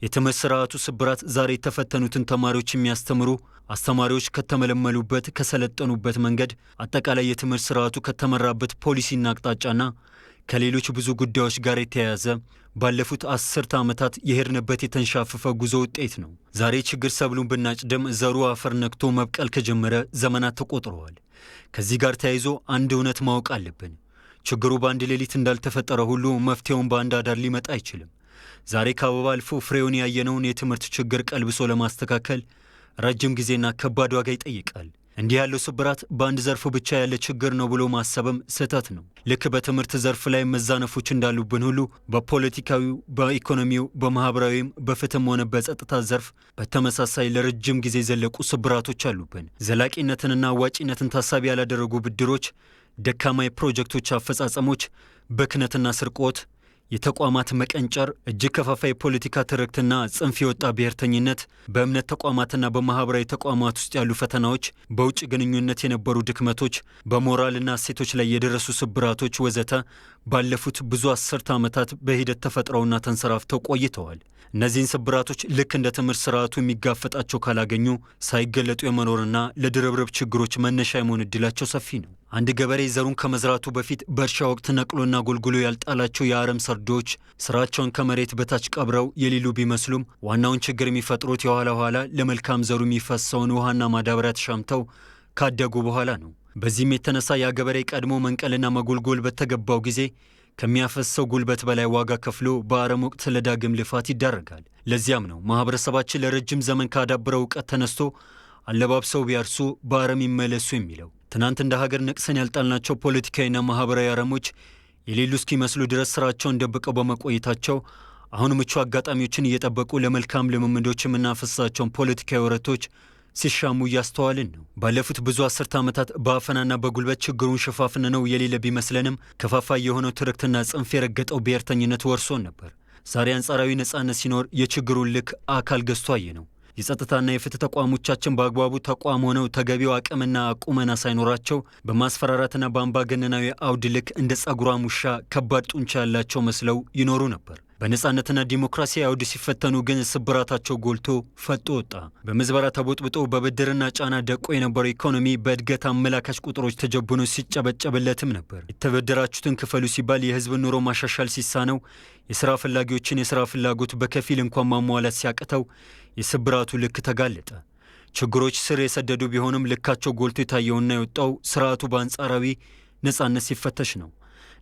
የትምህርት ስርዓቱ ስብራት ዛሬ የተፈተኑትን ተማሪዎች የሚያስተምሩ አስተማሪዎች ከተመለመሉበት ከሰለጠኑበት መንገድ፣ አጠቃላይ የትምህርት ስርዓቱ ከተመራበት ፖሊሲና አቅጣጫና ከሌሎች ብዙ ጉዳዮች ጋር የተያያዘ ባለፉት 10 ዓመታት የሄድንበት የተንሻፈፈ ጉዞ ውጤት ነው። ዛሬ ችግር ሰብሉን ብናጭድም ዘሩ አፈር ነክቶ መብቀል ከጀመረ ዘመናት ተቆጥረዋል። ከዚህ ጋር ተያይዞ አንድ እውነት ማወቅ አለብን። ችግሩ በአንድ ሌሊት እንዳልተፈጠረ ሁሉ መፍትሄውን በአንድ አዳር ሊመጣ አይችልም። ዛሬ ከአበባ አልፎ ፍሬውን ያየነውን የትምህርት ችግር ቀልብሶ ለማስተካከል ረጅም ጊዜና ከባድ ዋጋ ይጠይቃል። እንዲህ ያለው ስብራት በአንድ ዘርፍ ብቻ ያለ ችግር ነው ብሎ ማሰብም ስህተት ነው። ልክ በትምህርት ዘርፍ ላይ መዛነፎች እንዳሉብን ሁሉ በፖለቲካዊው፣ በኢኮኖሚው፣ በማኅበራዊም፣ በፍትህም ሆነ በጸጥታ ዘርፍ በተመሳሳይ ለረጅም ጊዜ የዘለቁ ስብራቶች አሉብን። ዘላቂነትንና አዋጪነትን ታሳቢ ያላደረጉ ብድሮች፣ ደካማ የፕሮጀክቶች አፈጻጸሞች፣ ብክነትና ስርቆት፣ የተቋማት መቀንጨር፣ እጅግ ከፋፋይ የፖለቲካ ትርክትና ጽንፍ የወጣ ብሔርተኝነት፣ በእምነት ተቋማትና በማኅበራዊ ተቋማት ውስጥ ያሉ ፈተናዎች፣ በውጭ ግንኙነት የነበሩ ድክመቶች፣ በሞራልና እሴቶች ላይ የደረሱ ስብራቶች ወዘተ ባለፉት ብዙ 10 ዓመታት በሂደት ተፈጥረውና ተንሰራፍተው ቆይተዋል። እነዚህን ስብራቶች ልክ እንደ ትምህርት ስርዓቱ የሚጋፈጣቸው ካላገኙ ሳይገለጡ የመኖርና ለድርብርብ ችግሮች መነሻ የመሆን ዕድላቸው ሰፊ ነው። አንድ ገበሬ ዘሩን ከመዝራቱ በፊት በእርሻ ወቅት ነቅሎና ጎልጉሎ ያልጣላቸው የአረም ሰርዶች ስራቸውን ከመሬት በታች ቀብረው የሌሉ ቢመስሉም ዋናውን ችግር የሚፈጥሩት የኋላ ኋላ ለመልካም ዘሩ የሚፈሰውን ውሃና ማዳበሪያ ተሻምተው ካደጉ በኋላ ነው። በዚህም የተነሳ ያ ገበሬ ቀድሞ መንቀልና መጎልጎል በተገባው ጊዜ ከሚያፈሰው ጉልበት በላይ ዋጋ ከፍሎ በአረም ወቅት ለዳግም ልፋት ይዳረጋል። ለዚያም ነው ማኅበረሰባችን ለረጅም ዘመን ካዳበረው እውቀት ተነስቶ አለባብሰው ቢያርሱ በአረም ይመለሱ የሚለው። ትናንት እንደ ሀገር ነቅሰን ያልጣልናቸው ፖለቲካዊና ማኅበራዊ አረሞች የሌሉ እስኪመስሉ ድረስ ሥራቸውን ደብቀው በመቆየታቸው አሁን ምቹ አጋጣሚዎችን እየጠበቁ ለመልካም ልምምዶች የምናፈሳቸውን ፖለቲካዊ ወረቶች ሲሻሙ እያስተዋልን ነው። ባለፉት ብዙ 10 ዓመታት በአፈናና በጉልበት ችግሩን ሸፋፍነነው የሌለ ቢመስለንም ከፋፋይ የሆነው ትርክትና ጽንፍ የረገጠው ብሔርተኝነት ወርሶን ነበር። ዛሬ አንጻራዊ ነጻነት ሲኖር የችግሩን ልክ አካል ገዝቶ አየ ነው። የጸጥታና የፍትህ ተቋሞቻችን በአግባቡ ተቋም ሆነው ተገቢው አቅምና ቁመና ሳይኖራቸው በማስፈራራትና በአምባገነናዊ አውድ ልክ እንደ ጸጉሯም ውሻ ከባድ ጡንቻ ያላቸው መስለው ይኖሩ ነበር። በነጻነትና ዲሞክራሲ አውድ ሲፈተኑ ግን ስብራታቸው ጎልቶ ፈጦ ወጣ። በምዝበራ ተቦጥብጦ በብድርና ጫና ደቆ የነበረው ኢኮኖሚ በእድገት አመላካች ቁጥሮች ተጀብኖ ሲጨበጨብለትም ነበር። የተበደራችሁትን ክፈሉ ሲባል የህዝብ ኑሮ ማሻሻል ሲሳነው፣ የሥራ ፈላጊዎችን የሥራ ፍላጎት በከፊል እንኳን ማሟላት ሲያቅተው የስብራቱ ልክ ተጋለጠ። ችግሮች ስር የሰደዱ ቢሆንም ልካቸው ጎልቶ የታየውና የወጣው ስርዓቱ በአንጻራዊ ነጻነት ሲፈተሽ ነው።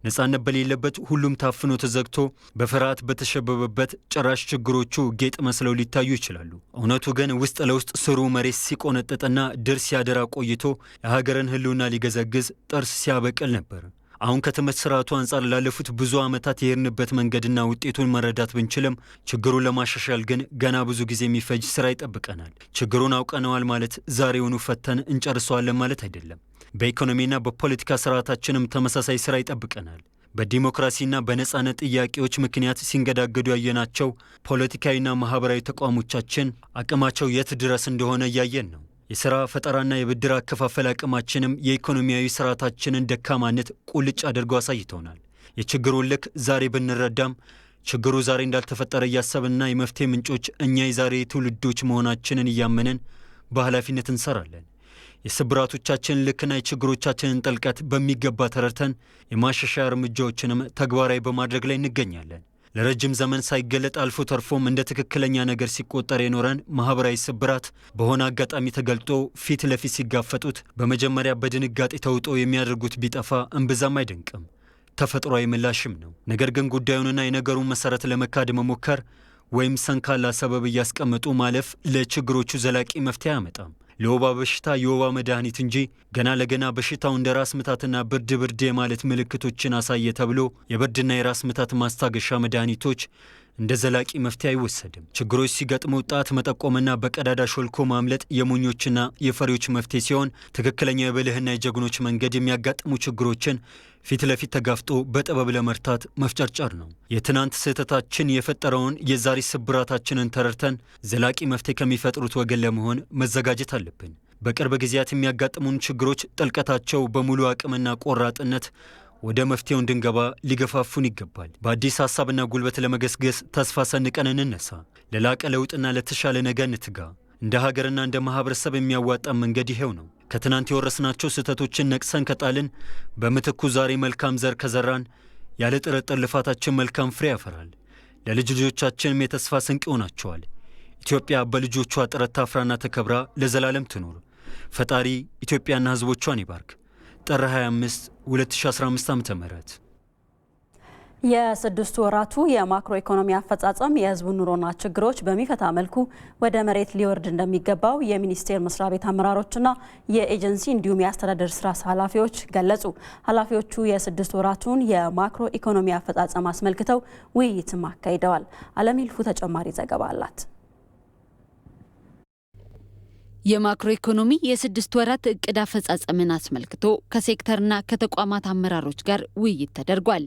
ነጻነት በሌለበት ሁሉም ታፍኖ ተዘግቶ በፍርሃት በተሸበበበት ጭራሽ ችግሮቹ ጌጥ መስለው ሊታዩ ይችላሉ። እውነቱ ግን ውስጥ ለውስጥ ስሩ መሬት ሲቆነጥጥና ድር ሲያደራ ቆይቶ የሀገርን ህልውና ሊገዘግዝ ጥርስ ሲያበቅል ነበር። አሁን ከትምህርት ስርዓቱ አንጻር ላለፉት ብዙ ዓመታት የሄድንበት መንገድና ውጤቱን መረዳት ብንችልም ችግሩን ለማሻሻል ግን ገና ብዙ ጊዜ የሚፈጅ ስራ ይጠብቀናል። ችግሩን አውቀነዋል ማለት ዛሬውኑ ፈተን እንጨርሰዋለን ማለት አይደለም። በኢኮኖሚና በፖለቲካ ስርዓታችንም ተመሳሳይ ስራ ይጠብቀናል። በዲሞክራሲና በነጻነት ጥያቄዎች ምክንያት ሲንገዳገዱ ያየናቸው ፖለቲካዊና ማህበራዊ ተቋሞቻችን አቅማቸው የት ድረስ እንደሆነ እያየን ነው። የሥራ ፈጠራና የብድር አከፋፈል አቅማችንም የኢኮኖሚያዊ ስርዓታችንን ደካማነት ቁልጭ አድርገው አሳይተውናል። የችግሩን ልክ ዛሬ ብንረዳም ችግሩ ዛሬ እንዳልተፈጠረ እያሰብንና የመፍትሄ ምንጮች እኛ የዛሬ ትውልዶች መሆናችንን እያመንን በኃላፊነት እንሰራለን። የስብራቶቻችን ልክና የችግሮቻችንን ጥልቀት በሚገባ ተረድተን የማሻሻያ እርምጃዎችንም ተግባራዊ በማድረግ ላይ እንገኛለን። ለረጅም ዘመን ሳይገለጥ አልፎ ተርፎም እንደ ትክክለኛ ነገር ሲቆጠር የኖረን ማህበራዊ ስብራት በሆነ አጋጣሚ ተገልጦ ፊት ለፊት ሲጋፈጡት በመጀመሪያ በድንጋጤ ተውጦ የሚያደርጉት ቢጠፋ እምብዛም አይደንቅም፣ ተፈጥሯዊ ምላሽም ነው። ነገር ግን ጉዳዩንና የነገሩን መሰረት ለመካድ መሞከር ወይም ሰንካላ ሰበብ እያስቀመጡ ማለፍ ለችግሮቹ ዘላቂ መፍትሄ አያመጣም። ለወባ በሽታ የወባ መድኃኒት እንጂ ገና ለገና በሽታው እንደ ራስ ምታትና ብርድ የማለት ምልክቶችን አሳየ ተብሎ የብርድና የራስ ምታት ማስታገሻ መድኃኒቶች እንደ ዘላቂ መፍትሄ አይወሰድም። ችግሮች ሲገጥሙ ጣት መጠቆምና በቀዳዳ ሾልኮ ማምለጥ የሞኞችና የፈሪዎች መፍትሄ ሲሆን፣ ትክክለኛው የብልህና የጀግኖች መንገድ የሚያጋጥሙ ችግሮችን ፊት ለፊት ተጋፍጦ በጥበብ ለመርታት መፍጨርጨር ነው። የትናንት ስህተታችን የፈጠረውን የዛሬ ስብራታችንን ተረድተን ዘላቂ መፍትሄ ከሚፈጥሩት ወገን ለመሆን መዘጋጀት አለብን። በቅርብ ጊዜያት የሚያጋጥሙን ችግሮች ጥልቀታቸው በሙሉ አቅምና ቆራጥነት ወደ መፍትሄው እንድንገባ ሊገፋፉን ይገባል። በአዲስ ሐሳብና ጉልበት ለመገስገስ ተስፋ ሰንቀን እንነሳ። ለላቀ ለውጥና ለተሻለ ነገ እንትጋ። እንደ ሀገርና እንደ ማህበረሰብ የሚያዋጣን መንገድ ይሄው ነው። ከትናንት የወረስናቸው ስህተቶችን ነቅሰን ከጣልን፣ በምትኩ ዛሬ መልካም ዘር ከዘራን፣ ያለ ጥርጥር ልፋታችን መልካም ፍሬ ያፈራል። ለልጅ ልጆቻችንም የተስፋ ስንቅ ይሆናቸዋል። ኢትዮጵያ በልጆቿ ጥረት ታፍራና ተከብራ ለዘላለም ትኖር። ፈጣሪ ኢትዮጵያና ሕዝቦቿን ይባርክ። ጥር 25 2015 ዓ.ም። የስድስት ወራቱ የማክሮ ኢኮኖሚ አፈጻጸም የህዝቡን ኑሮና ችግሮች በሚፈታ መልኩ ወደ መሬት ሊወርድ እንደሚገባው የሚኒስቴር መስሪያ ቤት አመራሮችና የኤጀንሲ እንዲሁም የአስተዳደር ስራ ኃላፊዎች ገለጹ። ኃላፊዎቹ የስድስት ወራቱን የማክሮ ኢኮኖሚ አፈጻጸም አስመልክተው ውይይትም አካሂደዋል። አለሚልፉ ተጨማሪ ዘገባ አላት። የማክሮ ኢኮኖሚ የስድስት ወራት እቅድ አፈጻጸምን አስመልክቶ ከሴክተርና ከተቋማት አመራሮች ጋር ውይይት ተደርጓል።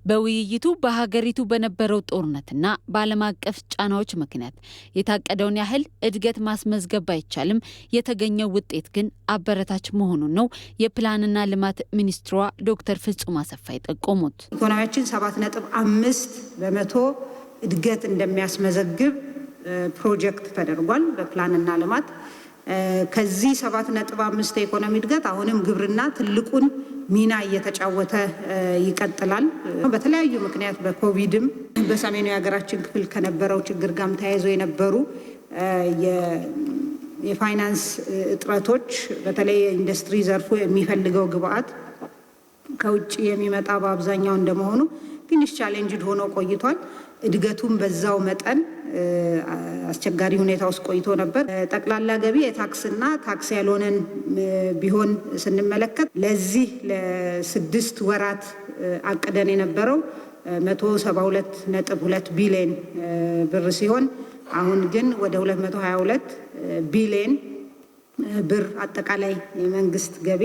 በውይይቱ በሀገሪቱ በነበረው ጦርነትና በዓለም አቀፍ ጫናዎች ምክንያት የታቀደውን ያህል እድገት ማስመዝገብ ባይቻልም የተገኘው ውጤት ግን አበረታች መሆኑን ነው የፕላንና ልማት ሚኒስትሯ ዶክተር ፍጹም አሰፋ የጠቆሙት። ኢኮኖሚያችን 7.5% እድገት እንደሚያስመዘግብ ፕሮጀክት ተደርጓል በፕላንና ልማት። ከዚህ 7.5 የኢኮኖሚ እድገት አሁንም ግብርና ትልቁን ሚና እየተጫወተ ይቀጥላል። በተለያዩ ምክንያት በኮቪድም በሰሜኑ የሀገራችን ክፍል ከነበረው ችግር ጋር ተያይዞ የነበሩ የፋይናንስ እጥረቶች በተለይ ኢንዱስትሪ ዘርፉ የሚፈልገው ግብአት ከውጭ የሚመጣ በአብዛኛው እንደመሆኑ ትንሽ ቻሌንጅድ ሆኖ ቆይቷል። እድገቱም በዛው መጠን አስቸጋሪ ሁኔታ ውስጥ ቆይቶ ነበር። ጠቅላላ ገቢ የታክስና ታክስ ያልሆነን ቢሆን ስንመለከት ለዚህ ለስድስት ወራት አቅደን የነበረው 172.2 ቢሊዮን ብር ሲሆን አሁን ግን ወደ 222 ቢሊዮን ብር አጠቃላይ የመንግስት ገቢ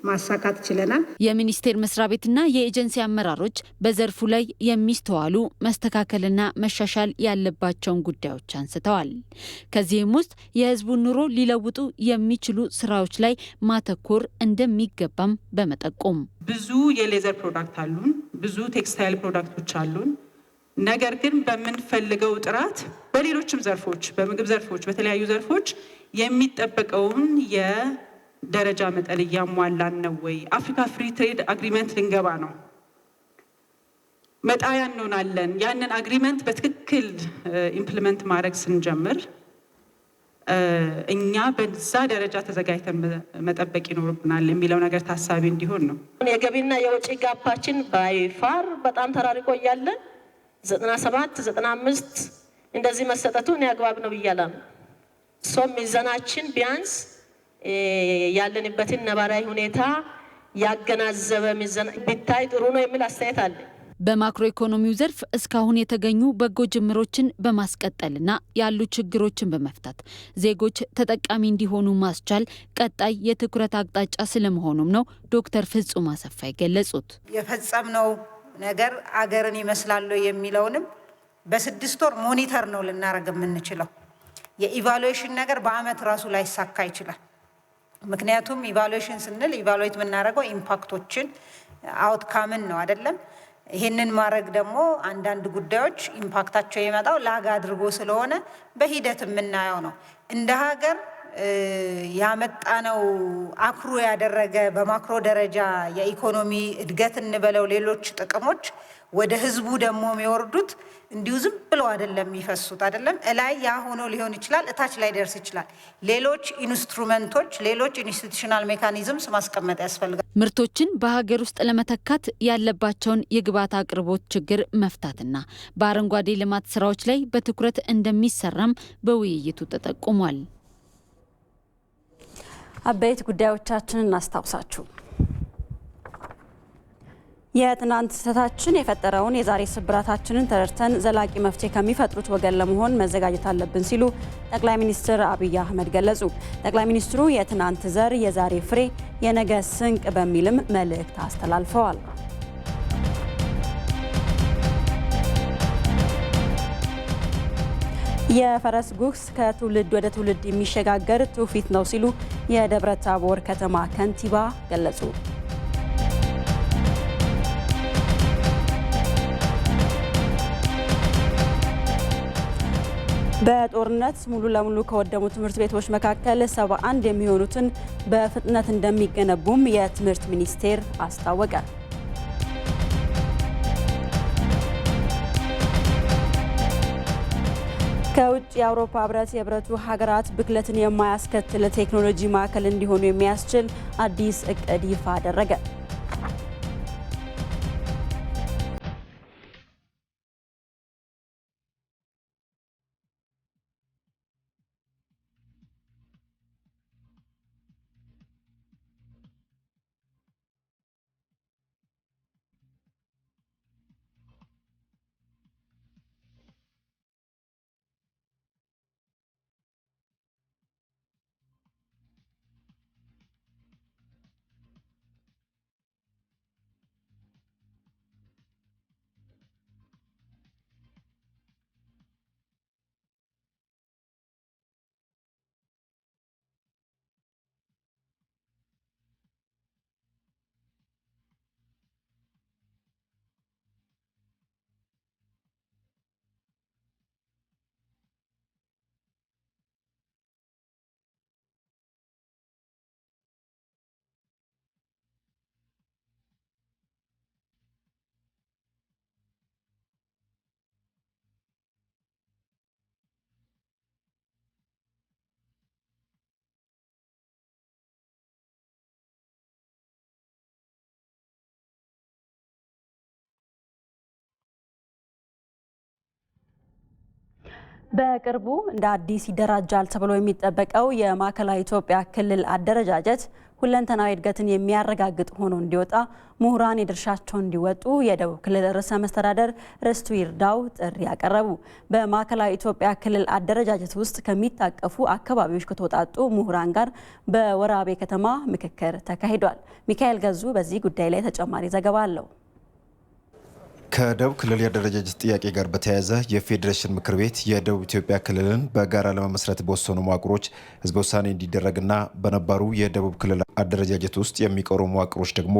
ማሳካት ችለናል። የሚኒስቴር መስሪያ ቤትና የኤጀንሲ አመራሮች በዘርፉ ላይ የሚስተዋሉ መስተካከልና መሻሻል ያለባቸውን ጉዳዮች አንስተዋል። ከዚህም ውስጥ የህዝቡን ኑሮ ሊለውጡ የሚችሉ ስራዎች ላይ ማተኮር እንደሚገባም በመጠቆም ብዙ የሌዘር ፕሮዳክት አሉን፣ ብዙ ቴክስታይል ፕሮዳክቶች አሉን። ነገር ግን በምንፈልገው ጥራት በሌሎችም ዘርፎች፣ በምግብ ዘርፎች፣ በተለያዩ ዘርፎች የሚጠበቀውን የደረጃ መጠን እያሟላን ነው ወይ? አፍሪካ ፍሪ ትሬድ አግሪመንት ልንገባ ነው፣ መጣያ እንሆናለን። ያንን አግሪመንት በትክክል ኢምፕሊመንት ማድረግ ስንጀምር እኛ በዛ ደረጃ ተዘጋጅተን መጠበቅ ይኖርብናል የሚለው ነገር ታሳቢ እንዲሆን ነው። የገቢና የወጪ ጋፓችን ባይፋር በጣም ተራርቆ እያለን 97 95 እንደዚህ መሰጠቱ እኔ አግባብ ነው ብያለሁ። ሚዛናችን ቢያንስ ያለንበትን ነባራዊ ሁኔታ ያገናዘበ ሚዛን ቢታይ ጥሩ ነው የሚል አስተያየት አለ። በማክሮ ኢኮኖሚው ዘርፍ እስካሁን የተገኙ በጎ ጅምሮችን በማስቀጠልና ያሉ ችግሮችን በመፍታት ዜጎች ተጠቃሚ እንዲሆኑ ማስቻል ቀጣይ የትኩረት አቅጣጫ ስለመሆኑም ነው ዶክተር ፍጹም አሰፋ የገለጹት። የፈጸምነው ነገር አገርን ይመስላል የሚለውንም በ6 ወር ሞኒተር ነው ልናደርግ የምንችለው። የኢቫሉዌሽን ነገር በአመት ራሱ ላይ ሳካ ይችላል። ምክንያቱም ኢቫሉዌሽን ስንል ኢቫሉዌት የምናደርገው ኢምፓክቶችን አውትካምን ነው አይደለም። ይሄንን ማድረግ ደግሞ አንዳንድ ጉዳዮች ኢምፓክታቸው የመጣው ላግ አድርጎ ስለሆነ በሂደት የምናየው ነው። እንደ ሀገር ያመጣነው አክሩ ያደረገ በማክሮ ደረጃ የኢኮኖሚ እድገት እንበለው ሌሎች ጥቅሞች ወደ ህዝቡ ደግሞ የሚወርዱት እንዲሁ ዝም ብለው አይደለም የሚፈሱት አይደለም። እላይ ያ ሆኖ ሊሆን ይችላል፣ እታች ላይ ደርስ ይችላል። ሌሎች ኢንስትሩመንቶች፣ ሌሎች ኢንስቲትዩሽናል ሜካኒዝምስ ማስቀመጥ ያስፈልጋል። ምርቶችን በሀገር ውስጥ ለመተካት ያለባቸውን የግብዓት አቅርቦት ችግር መፍታትና በአረንጓዴ ልማት ስራዎች ላይ በትኩረት እንደሚሰራም በውይይቱ ተጠቁሟል። አበይት ጉዳዮቻችንን እናስታውሳችሁ። የትናንት ስህተታችን የፈጠረውን የዛሬ ስብራታችንን ተረድተን ዘላቂ መፍትሄ ከሚፈጥሩት ወገን ለመሆን መዘጋጀት አለብን ሲሉ ጠቅላይ ሚኒስትር አብይ አህመድ ገለጹ። ጠቅላይ ሚኒስትሩ የትናንት ዘር የዛሬ ፍሬ የነገ ስንቅ በሚልም መልእክት አስተላልፈዋል። የፈረስ ጉግስ ከትውልድ ወደ ትውልድ የሚሸጋገር ትውፊት ነው ሲሉ የደብረ ታቦር ከተማ ከንቲባ ገለጹ። በጦርነት ሙሉ ለሙሉ ከወደሙ ትምህርት ቤቶች መካከል 71 የሚሆኑትን በፍጥነት እንደሚገነቡም የትምህርት ሚኒስቴር አስታወቀ። ከውጭ የአውሮፓ ህብረት የህብረቱ ሀገራት ብክለትን የማያስከትል ቴክኖሎጂ ማዕከል እንዲሆኑ የሚያስችል አዲስ እቅድ ይፋ አደረገ። በቅርቡ እንደ አዲስ ይደራጃል ተብሎ የሚጠበቀው የማዕከላዊ ኢትዮጵያ ክልል አደረጃጀት ሁለንተናዊ እድገትን የሚያረጋግጥ ሆኖ እንዲወጣ ምሁራን የድርሻቸውን እንዲወጡ የደቡብ ክልል ርዕሰ መስተዳደር ርስቱ ይርዳው ጥሪ ያቀረቡ። በማዕከላዊ ኢትዮጵያ ክልል አደረጃጀት ውስጥ ከሚታቀፉ አካባቢዎች ከተወጣጡ ምሁራን ጋር በወራቤ ከተማ ምክክር ተካሂዷል። ሚካኤል ገዙ በዚህ ጉዳይ ላይ ተጨማሪ ዘገባ አለው። ከደቡብ ክልል የአደረጃጀት ጥያቄ ጋር በተያያዘ የፌዴሬሽን ምክር ቤት የደቡብ ኢትዮጵያ ክልልን በጋራ ለመመስረት በወሰኑ መዋቅሮች ህዝበ ውሳኔ እንዲደረግና በነባሩ የደቡብ ክልል አደረጃጀት ውስጥ የሚቀሩ መዋቅሮች ደግሞ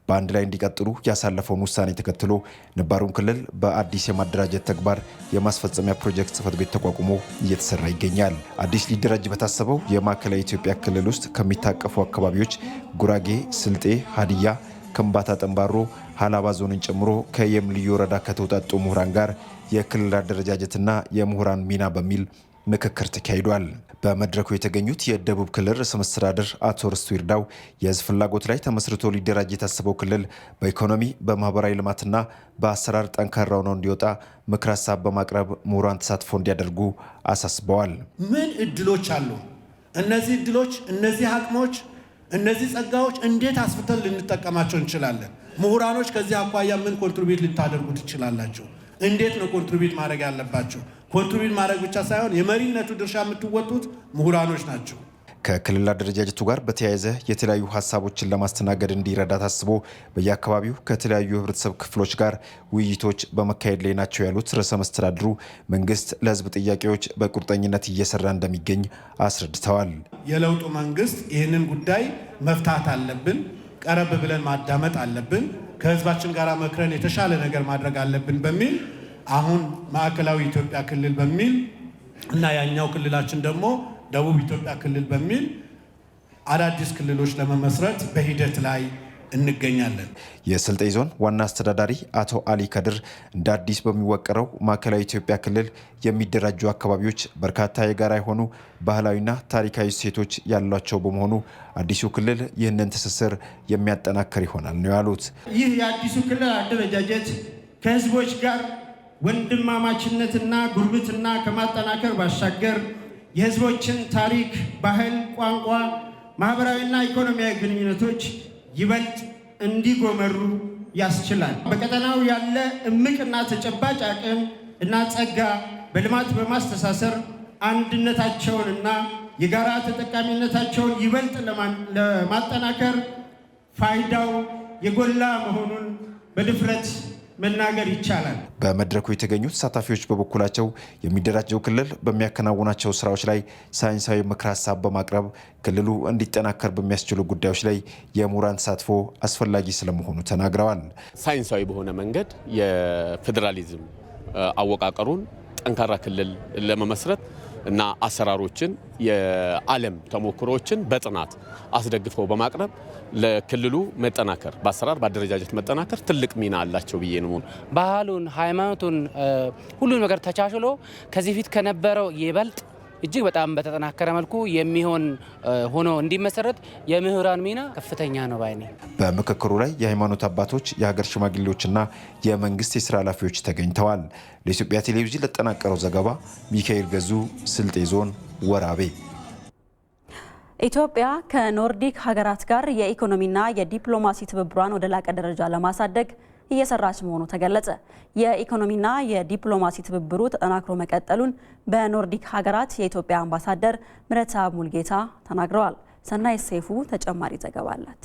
በአንድ ላይ እንዲቀጥሉ ያሳለፈውን ውሳኔ ተከትሎ ነባሩን ክልል በአዲስ የማደራጀት ተግባር የማስፈጸሚያ ፕሮጀክት ጽህፈት ቤት ተቋቁሞ እየተሰራ ይገኛል። አዲስ ሊደራጅ በታሰበው የማዕከላዊ ኢትዮጵያ ክልል ውስጥ ከሚታቀፉ አካባቢዎች ጉራጌ፣ ስልጤ፣ ሀዲያ፣ ከምባታ፣ ጠንባሮ፣ ሀላባ ዞንን ጨምሮ ከየም ልዩ ወረዳ ከተውጣጡ ምሁራን ጋር የክልል አደረጃጀትና የምሁራን ሚና በሚል ምክክር ተካሂዷል። በመድረኩ የተገኙት የደቡብ ክልል ርዕሰ መስተዳድር አቶ ርስቱ ይርዳው የህዝብ ፍላጎት ላይ ተመስርቶ ሊደራጅ የታሰበው ክልል በኢኮኖሚ በማህበራዊ ልማትና በአሰራር ጠንካራ ሆኖ እንዲወጣ ምክር ሀሳብ በማቅረብ ምሁራን ተሳትፎ እንዲያደርጉ አሳስበዋል። ምን እድሎች አሉ? እነዚህ እድሎች፣ እነዚህ አቅሞች፣ እነዚህ ጸጋዎች እንዴት አስፍተን ልንጠቀማቸው እንችላለን? ምሁራኖች ከዚህ አኳያ ምን ኮንትሪቢዩት ልታደርጉ ትችላላችሁ? እንዴት ነው ኮንትሪቢዩት ማድረግ ያለባቸው? ኮንትሪቢዩት ማድረግ ብቻ ሳይሆን የመሪነቱ ድርሻ የምትወጡት ምሁራኖች ናቸው። ከክልል አደረጃጀቱ ጋር በተያያዘ የተለያዩ ሀሳቦችን ለማስተናገድ እንዲረዳ ታስቦ በየአካባቢው ከተለያዩ ህብረተሰብ ክፍሎች ጋር ውይይቶች በመካሄድ ላይ ናቸው ያሉት ርዕሰ መስተዳድሩ መንግስት ለህዝብ ጥያቄዎች በቁርጠኝነት እየሰራ እንደሚገኝ አስረድተዋል። የለውጡ መንግስት ይህንን ጉዳይ መፍታት አለብን፣ ቀረብ ብለን ማዳመጥ አለብን፣ ከህዝባችን ጋር መክረን የተሻለ ነገር ማድረግ አለብን በሚል አሁን ማዕከላዊ ኢትዮጵያ ክልል በሚል እና ያኛው ክልላችን ደግሞ ደቡብ ኢትዮጵያ ክልል በሚል አዳዲስ ክልሎች ለመመስረት በሂደት ላይ እንገኛለን። የስልጤ ዞን ዋና አስተዳዳሪ አቶ አሊ ከድር እንደ አዲስ በሚዋቀረው ማዕከላዊ ኢትዮጵያ ክልል የሚደራጁ አካባቢዎች በርካታ የጋራ የሆኑ ባህላዊና ታሪካዊ እሴቶች ያሏቸው በመሆኑ አዲሱ ክልል ይህንን ትስስር የሚያጠናክር ይሆናል ነው ያሉት። ይህ የአዲሱ ክልል አደረጃጀት ከህዝቦች ጋር ወንድማማችነትና ጉርብትና ከማጠናከር ባሻገር የህዝቦችን ታሪክ፣ ባህል፣ ቋንቋ፣ ማህበራዊና ኢኮኖሚያዊ ግንኙነቶች ይበልጥ እንዲጎመሩ ያስችላል። በቀጠናው ያለ እምቅና ተጨባጭ አቅም እና ጸጋ በልማት በማስተሳሰር አንድነታቸውንና የጋራ ተጠቃሚነታቸውን ይበልጥ ለማጠናከር ፋይዳው የጎላ መሆኑን በድፍረት መናገር ይቻላል። በመድረኩ የተገኙት ተሳታፊዎች በበኩላቸው የሚደራጀው ክልል በሚያከናውናቸው ስራዎች ላይ ሳይንሳዊ ምክር ሀሳብ በማቅረብ ክልሉ እንዲጠናከር በሚያስችሉ ጉዳዮች ላይ የምሁራን ተሳትፎ አስፈላጊ ስለመሆኑ ተናግረዋል። ሳይንሳዊ በሆነ መንገድ የፌዴራሊዝም አወቃቀሩን ጠንካራ ክልል ለመመስረት እና አሰራሮችን የዓለም ተሞክሮችን በጥናት አስደግፈው በማቅረብ ለክልሉ መጠናከር በአሰራር በአደረጃጀት መጠናከር ትልቅ ሚና አላቸው ብዬ ነው። ባህሉን፣ ሃይማኖቱን ሁሉ ነገር ተቻችሎ ከዚህ ፊት ከነበረው ይበልጥ እጅግ በጣም በተጠናከረ መልኩ የሚሆን ሆኖ እንዲመሰረት የምሁራን ሚና ከፍተኛ ነው ባይ ነኝ። በምክክሩ ላይ የሃይማኖት አባቶች፣ የሀገር ሽማግሌዎችና የመንግስት የስራ ኃላፊዎች ተገኝተዋል። ለኢትዮጵያ ቴሌቪዥን ለተጠናቀረው ዘገባ ሚካኤል ገዙ፣ ስልጤ ዞን ወራቤ። ኢትዮጵያ ከኖርዲክ ሀገራት ጋር የኢኮኖሚና የዲፕሎማሲ ትብብሯን ወደ ላቀ ደረጃ ለማሳደግ እየሰራች መሆኑ ተገለጸ። የኢኮኖሚና የዲፕሎማሲ ትብብሩ ተጠናክሮ መቀጠሉን በኖርዲክ ሀገራት የኢትዮጵያ አምባሳደር ምረትአብ ሙልጌታ ተናግረዋል። ሰናይ ሰይፉ ተጨማሪ ዘገባ አላት።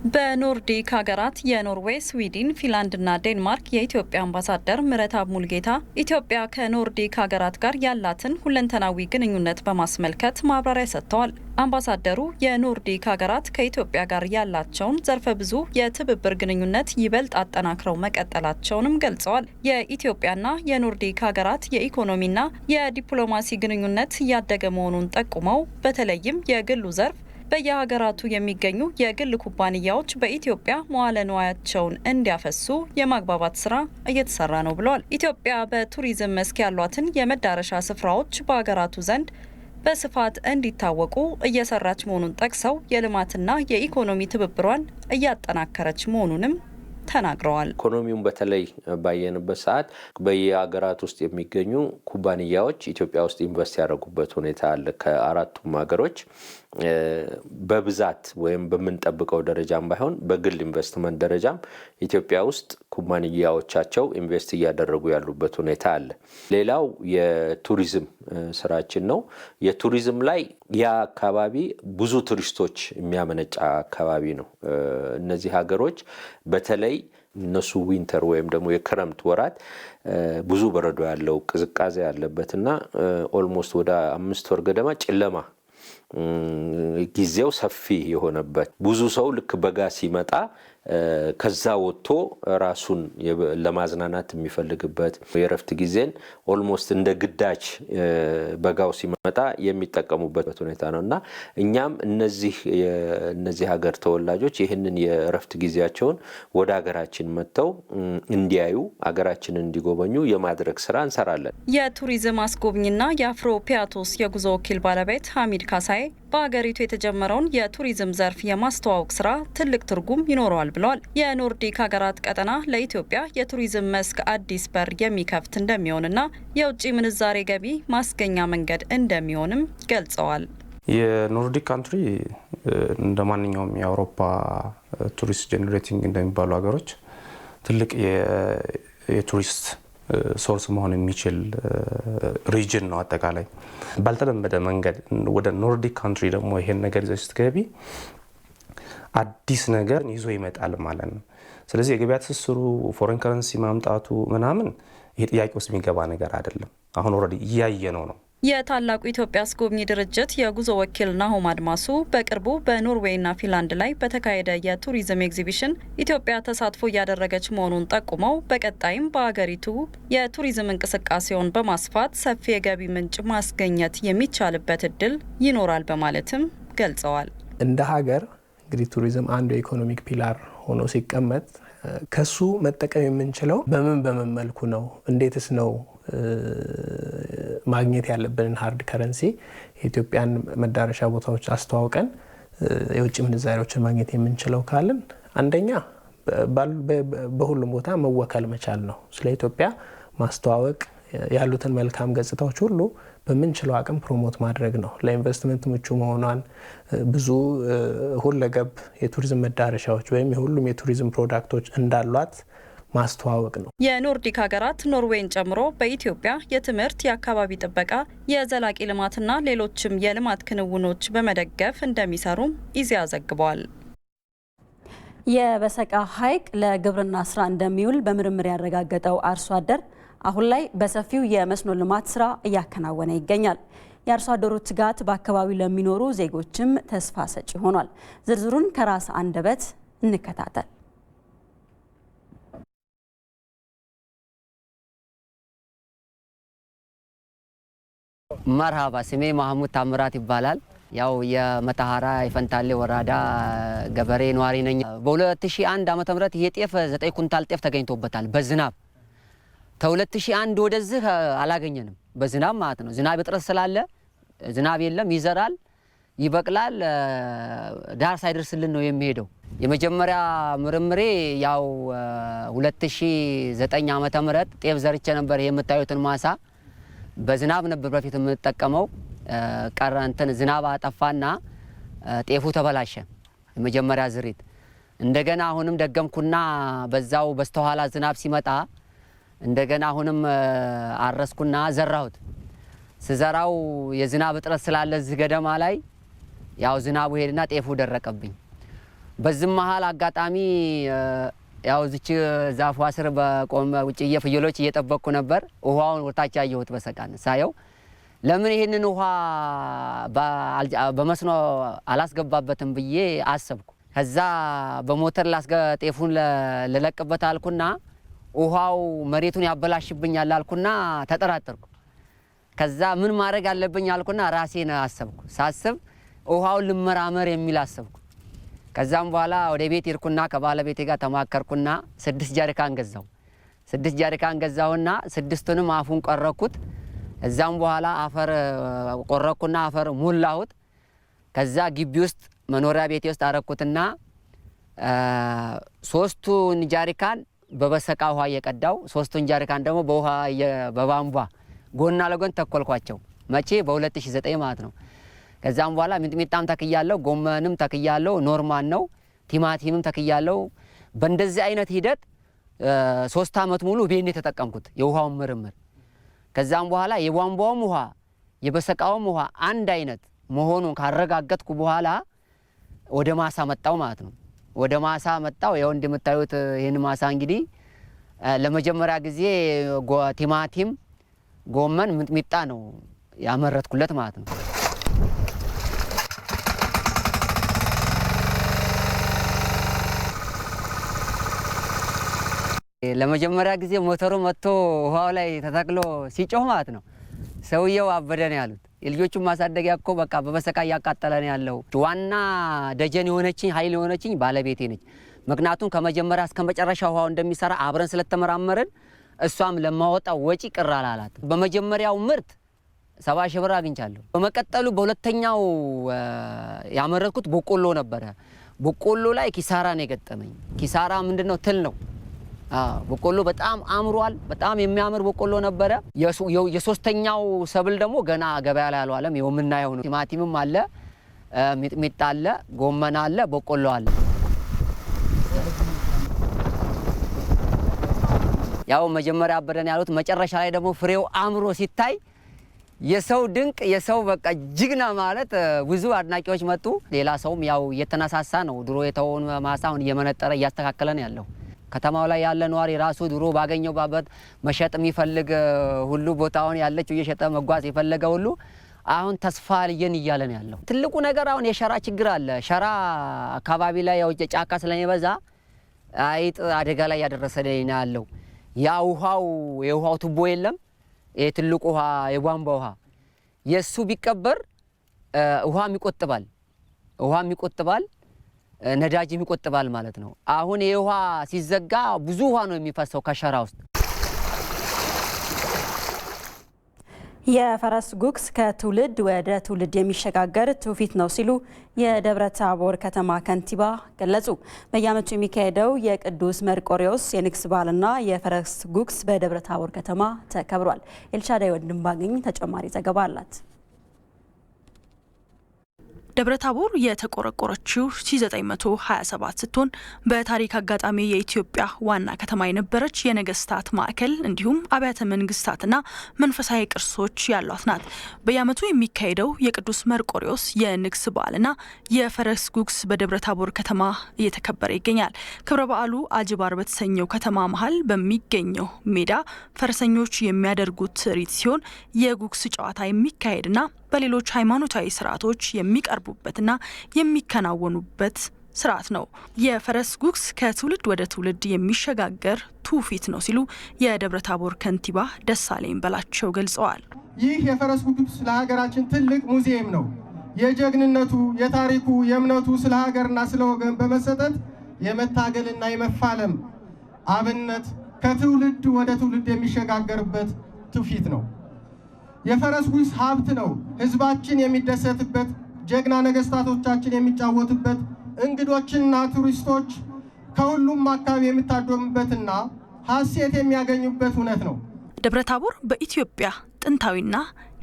በኖርዲክ ሀገራት የኖርዌይ፣ ስዊድን፣ ፊንላንድና ዴንማርክ የኢትዮጵያ አምባሳደር ምረትአብ ሙልጌታ ኢትዮጵያ ከኖርዲክ ሀገራት ጋር ያላትን ሁለንተናዊ ግንኙነት በማስመልከት ማብራሪያ ሰጥተዋል። አምባሳደሩ የኖርዲክ ሀገራት ከኢትዮጵያ ጋር ያላቸውን ዘርፈ ብዙ የትብብር ግንኙነት ይበልጥ አጠናክረው መቀጠላቸውንም ገልጸዋል። የኢትዮጵያና የኖርዲክ ሀገራት የኢኮኖሚና የዲፕሎማሲ ግንኙነት እያደገ መሆኑን ጠቁመው በተለይም የግሉ ዘርፍ በየሀገራቱ የሚገኙ የግል ኩባንያዎች በኢትዮጵያ መዋለ ንዋያቸውን እንዲያፈሱ የማግባባት ስራ እየተሰራ ነው ብለዋል። ኢትዮጵያ በቱሪዝም መስክ ያሏትን የመዳረሻ ስፍራዎች በሀገራቱ ዘንድ በስፋት እንዲታወቁ እየሰራች መሆኑን ጠቅሰው የልማትና የኢኮኖሚ ትብብሯን እያጠናከረች መሆኑንም ተናግረዋል። ኢኮኖሚውን በተለይ ባየንበት ሰዓት በየሀገራት ውስጥ የሚገኙ ኩባንያዎች ኢትዮጵያ ውስጥ ኢንቨስት ያደረጉበት ሁኔታ አለ። ከአራቱም ሀገሮች በብዛት ወይም በምንጠብቀው ደረጃም ባይሆን በግል ኢንቨስትመንት ደረጃም ኢትዮጵያ ውስጥ ኩባንያዎቻቸው ኢንቨስት እያደረጉ ያሉበት ሁኔታ አለ። ሌላው የቱሪዝም ስራችን ነው። የቱሪዝም ላይ ያ አካባቢ ብዙ ቱሪስቶች የሚያመነጫ አካባቢ ነው። እነዚህ ሀገሮች በተለይ እነሱ ዊንተር ወይም ደግሞ የክረምት ወራት ብዙ በረዶ ያለው ቅዝቃዜ ያለበትና ኦልሞስት ወደ 5 ወር ገደማ ጨለማ ጊዜው ሰፊ የሆነበት ብዙ ሰው ልክ በጋ ሲመጣ ከዛ ወጥቶ ራሱን ለማዝናናት የሚፈልግበት የረፍት ጊዜን ኦልሞስት እንደ ግዳጅ በጋው ሲመጣ የሚጠቀሙበት ሁኔታ ነውና እኛም እነዚህ ሀገር ተወላጆች ይህንን የረፍት ጊዜያቸውን ወደ ሀገራችን መጥተው እንዲያዩ ሀገራችንን እንዲጎበኙ የማድረግ ስራ እንሰራለን። የቱሪዝም አስጎብኝና የአፍሮ ፒያቶስ የጉዞ ወኪል ባለቤት ሐሚድ ካሳዬ በሀገሪቱ የተጀመረውን የቱሪዝም ዘርፍ የማስተዋወቅ ስራ ትልቅ ትርጉም ይኖረዋል ብለዋል። የኖርዲክ ሀገራት ቀጠና ለኢትዮጵያ የቱሪዝም መስክ አዲስ በር የሚከፍት እንደሚሆንና የውጭ ምንዛሬ ገቢ ማስገኛ መንገድ እንደሚሆንም ገልጸዋል። የኖርዲክ ካንትሪ እንደ ማንኛውም የአውሮፓ ቱሪስት ጄኔሬቲንግ እንደሚባሉ ሀገሮች ትልቅ የቱሪስት ሶርስ መሆን የሚችል ሪጅን ነው። አጠቃላይ ባልተለመደ መንገድ ወደ ኖርዲክ ካንትሪ ደግሞ ይሄን ነገር ይዘሽ ስትገቢ አዲስ ነገር ይዞ ይመጣል ማለት ነው። ስለዚህ የገበያ ትስስሩ ፎሬን ከረንሲ ማምጣቱ ምናምን ይሄ ጥያቄ ውስጥ የሚገባ ነገር አይደለም። አሁን ኦልሬዲ እያየነው ነው። የታላቁ ኢትዮጵያ አስጎብኚ ድርጅት የጉዞ ወኪል ናሆም አድማሱ በቅርቡ በኖርዌይና ፊንላንድ ላይ በተካሄደ የቱሪዝም ኤግዚቢሽን ኢትዮጵያ ተሳትፎ እያደረገች መሆኑን ጠቁመው በቀጣይም በአገሪቱ የቱሪዝም እንቅስቃሴውን በማስፋት ሰፊ የገቢ ምንጭ ማስገኘት የሚቻልበት እድል ይኖራል በማለትም ገልጸዋል። እንደ ሀገር እንግዲህ ቱሪዝም አንዱ የኢኮኖሚክ ፒላር ሆኖ ሲቀመጥ ከሱ መጠቀም የምንችለው በምን መልኩ ነው? እንዴትስ ነው ማግኘት ያለብንን ሃርድ ከረንሲ የኢትዮጵያን መዳረሻ ቦታዎች አስተዋውቀን የውጭ ምንዛሬዎችን ማግኘት የምንችለው ካልን አንደኛ በሁሉም ቦታ መወከል መቻል ነው። ስለ ኢትዮጵያ ማስተዋወቅ ያሉትን መልካም ገጽታዎች ሁሉ በምንችለው አቅም ፕሮሞት ማድረግ ነው። ለኢንቨስትመንት ምቹ መሆኗን ብዙ ሁለገብ የቱሪዝም መዳረሻዎች ወይም የሁሉም የቱሪዝም ፕሮዳክቶች እንዳሏት ማስተዋወቅ ነው። የኖርዲክ ሀገራት ኖርዌይን ጨምሮ በኢትዮጵያ የትምህርት፣ የአካባቢ ጥበቃ፣ የዘላቂ ልማትና ሌሎችም የልማት ክንውኖች በመደገፍ እንደሚሰሩም ኢዜአ ዘግቧል። የበሰቃ ሐይቅ ለግብርና ስራ እንደሚውል በምርምር ያረጋገጠው አርሶ አደር አሁን ላይ በሰፊው የመስኖ ልማት ስራ እያከናወነ ይገኛል። የአርሶ አደሩ ትጋት በአካባቢው ለሚኖሩ ዜጎችም ተስፋ ሰጪ ሆኗል። ዝርዝሩን ከራስ አንደበት እንከታተል። መርሃባ፣ ስሜ ማህሙድ ታምራት ይባላል። ያው የመተሃራ የፈንታሌ ወረዳ ገበሬ ነዋሪ ነኝ። በ2001 ዓ.ም ይሄ ጤፍ 9 ኩንታል ጤፍ ተገኝቶበታል በዝናብ። ከ2001 ወደዚህ አላገኘንም በዝናብ ማለት ነው። ዝናብ እጥረት ስላለ ዝናብ የለም፣ ይዘራል፣ ይበቅላል፣ ዳር ሳይደርስልን ነው የሚሄደው። የመጀመሪያ ምርምሬ ያው 2009 ዓ.ም ጤፍ ዘርቼ ነበር። ይሄ የምታዩትን ማሳ በዝናብ ነበር በፊት የምንጠቀመው። ቀረ እንትን ዝናብ አጠፋና ጤፉ ተበላሸ የመጀመሪያ ዝሪት። እንደገና አሁንም ደገምኩና በዛው በስተኋላ ዝናብ ሲመጣ እንደገና አሁንም አረስኩና ዘራሁት። ስዘራው የዝናብ እጥረት ስላለ እዚህ ገደማ ላይ ያው ዝናቡ ሄድና ጤፉ ደረቀብኝ። በዚህ መሃል አጋጣሚ ያው እዚች ዛፏ ስር በቆመ ውጭ ፍየሎች እየጠበቅኩ ነበር። ውሃውን ወታች ያየሁት በሰቃን ሳየው ለምን ይሄንን ውሃ በመስኖ አላስገባበትም ብዬ አሰብኩ። ከዛ በሞተር ጤፉን ልለቅበት አልኩና ውሃው መሬቱን ያበላሽብኛል አልኩና ተጠራጠርኩ። ከዛ ምን ማድረግ አለብኝ አልኩና ራሴን አሰብኩ። ሳስብ ውሃውን ልመራመር የሚል አሰብኩ። ከዛም በኋላ ወደ ቤት ይርኩና ከባለቤቴ ጋር ተማከርኩና 6 ጃሪካን ገዛው። 6 ጃሪካን ገዛውና 6ቱንም አፉን ቆረኩት። እዛም በኋላ አፈር ቆረኩና አፈር ሙላሁት። ከዛ ግቢ ውስጥ መኖሪያ ቤቴ ውስጥ አረኩትና ሶስቱን ጃሪካን በበሰቃ ውሃ እየቀዳው 3ቱን ጃሪካን ደግሞ በውሃ በባንቧ ጎና ለጎን ተኮልኳቸው። መቼ በ2009 ማለት ነው። ከዛም በኋላ ሚጥሚጣም ተክያለሁ፣ ጎመንም ተክያለሁ፣ ኖርማል ነው፣ ቲማቲምም ተክያለሁ። በእንደዚህ አይነት ሂደት 3 አመት ሙሉ ቤኔ ተጠቀምኩት የውሃውን ምርምር። ከዛም በኋላ የቧንቧውም ውሃ የበሰቃውም ውሃ አንድ አይነት መሆኑን ካረጋገጥኩ በኋላ ወደ ማሳ መጣው ማለት ነው። ወደ ማሳ መጣው። ያው እንደምታዩት ይሄን ማሳ እንግዲህ ለመጀመሪያ ጊዜ ቲማቲም፣ ጎመን፣ ሚጥሚጣ ነው ያመረትኩለት ማለት ነው። ለመጀመሪያ ጊዜ ሞተሩ መጥቶ ውሃው ላይ ተተክሎ ሲጮህ ማለት ነው ሰውየው አበደ ነው ያሉት። የልጆቹን ማሳደጊያ እኮ በቃ በበሰቃ እያቃጠለ ነው ያለው። ዋና ደጀን የሆነችኝ ኃይል የሆነችኝ ባለቤቴ ነች። ምክንያቱም ከመጀመሪያ እስከ መጨረሻ ውሃው እንደሚሰራ አብረን ስለተመራመርን እሷም ለማወጣው ወጪ ቅር አላላት። በመጀመሪያው ምርት 70 ሺህ ብር አግኝቻለሁ። በመቀጠሉ በሁለተኛው ያመረትኩት በቆሎ ነበረ። በቆሎ ላይ ኪሳራ ነው የገጠመኝ። ኪሳራ ምንድነው? ትል ነው። በቆሎ በጣም አምሯል። በጣም የሚያምር በቆሎ ነበረ። የሶስተኛው ሰብል ደግሞ ገና ገበያ ላይ አልዋለም። የምናየው ነው። ቲማቲምም አለ፣ ሚጥሚጣ አለ፣ ጎመን አለ፣ በቆሎ አለ። ያው መጀመሪያ አበደን ያሉት መጨረሻ ላይ ደግሞ ፍሬው አምሮ ሲታይ የሰው ድንቅ የሰው በቃ ጅግና ማለት ብዙ አድናቂዎች መጡ። ሌላ ሰውም ያው እየተነሳሳ ነው። ድሮ የተወውን ማሳውን እየመነጠረ እያስተካከለ ነው ያለው። ከተማው ላይ ያለ ነዋሪ ራሱ ድሮ ባገኘው ባበት መሸጥ የሚፈልግ ሁሉ ቦታውን ያለችው እየሸጠ መጓዝ የፈለገ ሁሉ አሁን ተስፋ ልየን እያለ ነው ያለው። ትልቁ ነገር አሁን የሸራ ችግር አለ። ሸራ አካባቢ ላይ ያው ጫካ ስለሚበዛ አይጥ አደጋ ላይ ያደረሰ ነው ያለው። ያ የውሃው ቱቦ የለም። የትልቁ ውሃ የቧንቧ ውሃ የሱ ቢቀበር ውሃም ይቆጥባል፣ ነዳጅም ይቆጥባል ማለት ነው። አሁን የውሃ ሲዘጋ ብዙ ውሃ ነው የሚፈሰው ከሸራ ውስጥ። የፈረስ ጉግስ ከትውልድ ወደ ትውልድ የሚሸጋገር ትውፊት ነው ሲሉ የደብረ ታቦር ከተማ ከንቲባ ገለጹ። በየዓመቱ የሚካሄደው የቅዱስ መርቆሬዎስ የንግስ በዓልና የፈረስ ጉግስ በደብረ ታቦር ከተማ ተከብሯል። ኤልሻዳይ ወንድምባገኝ ተጨማሪ ዘገባ አላት። ደብረ ታቦር የተቆረቆረችው 1927 ስትሆን በታሪክ አጋጣሚ የኢትዮጵያ ዋና ከተማ የነበረች የነገስታት ማዕከል እንዲሁም አብያተ መንግስታትና መንፈሳዊ ቅርሶች ያሏት ናት። በየዓመቱ የሚካሄደው የቅዱስ መርቆሬዎስ የንግስ በዓልና የፈረስ ጉግስ በደብረ ታቦር ከተማ እየተከበረ ይገኛል። ክብረ በዓሉ አጅባር በተሰኘው ከተማ መሀል በሚገኘው ሜዳ ፈረሰኞች የሚያደርጉት ትርኢት ሲሆን የጉግስ ጨዋታ የሚካሄድና በሌሎች ሃይማኖታዊ ስርዓቶች የሚቀርቡበትና የሚከናወኑበት ስርዓት ነው። የፈረስ ጉግስ ከትውልድ ወደ ትውልድ የሚሸጋገር ትውፊት ነው ሲሉ የደብረ ታቦር ከንቲባ ደሳለኝ በላቸው ገልጸዋል። ይህ የፈረስ ጉግስ ለሀገራችን ትልቅ ሙዚየም ነው። የጀግንነቱ፣ የታሪኩ፣ የእምነቱ ስለ ሀገርና ስለ ወገን በመሰጠት የመታገልና የመፋለም አብነት ከትውልድ ወደ ትውልድ የሚሸጋገርበት ትውፊት ነው። የፈረስ ጉግስ ሀብት ነው። ህዝባችን የሚደሰትበት፣ ጀግና ነገስታቶቻችን የሚጫወቱበት፣ እንግዶችና ቱሪስቶች ከሁሉም አካባቢ የሚታደሙበትና ሀሴት የሚያገኙበት እውነት ነው። ደብረ ታቦር በኢትዮጵያ ጥንታዊና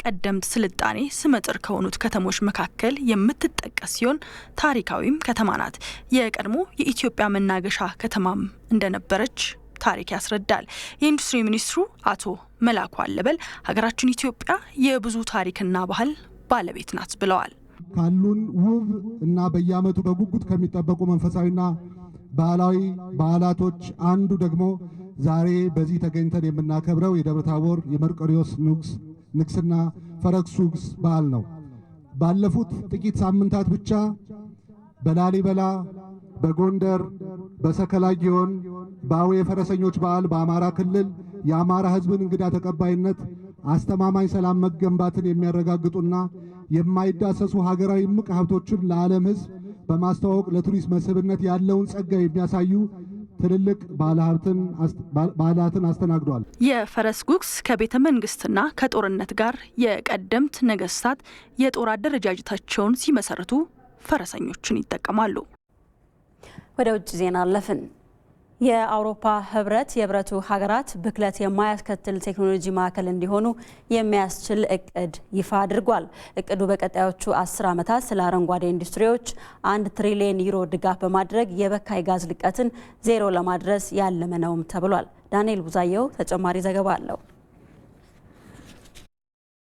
ቀደምት ስልጣኔ ስመጥር ከሆኑት ከተሞች መካከል የምትጠቀስ ሲሆን ታሪካዊም ከተማ ናት። የቀድሞ የኢትዮጵያ መናገሻ ከተማም እንደነበረች ታሪክ ያስረዳል። የኢንዱስትሪ ሚኒስትሩ አቶ መላኩ አለበል ሀገራችን ኢትዮጵያ የብዙ ታሪክና ባህል ባለቤት ናት ብለዋል። ካሉን ውብ እና በየዓመቱ በጉጉት ከሚጠበቁ መንፈሳዊና ባህላዊ በዓላቶች አንዱ ደግሞ ዛሬ በዚህ ተገኝተን የምናከብረው የደብረ ታቦር የመርቆሬዎስ ንግስና ፈረስ ጉግስ በዓል ነው። ባለፉት ጥቂት ሳምንታት ብቻ በላሊበላ፣ በጎንደር፣ በሰከላ ጊዮን፣ በአዊ የፈረሰኞች በዓል በአማራ ክልል የአማራ ሕዝብን እንግዳ ተቀባይነት፣ አስተማማኝ ሰላም መገንባትን የሚያረጋግጡና የማይዳሰሱ ሀገራዊ እምቅ ሀብቶችን ለዓለም ሕዝብ በማስተዋወቅ ለቱሪስት መስህብነት ያለውን ጸጋ የሚያሳዩ ትልልቅ በዓላትን አስተናግዷል። የፈረስ ጉግስ ከቤተ መንግስትና ከጦርነት ጋር የቀደምት ነገስታት የጦር አደረጃጀታቸውን ሲመሰርቱ ፈረሰኞችን ይጠቀማሉ። ወደ ውጭ ዜና አለፍን። የአውሮፓ ህብረት የህብረቱ ሀገራት ብክለት የማያስከትል ቴክኖሎጂ ማዕከል እንዲሆኑ የሚያስችል እቅድ ይፋ አድርጓል። እቅዱ በቀጣዮቹ 10 ዓመታት ስለ አረንጓዴ ኢንዱስትሪዎች 1 ትሪሊዮን ዩሮ ድጋፍ በማድረግ የበካይ ጋዝ ልቀትን ዜሮ ለማድረስ ያለመ ነውም ተብሏል። ዳንኤል ቡዛየው ተጨማሪ ዘገባ አለው።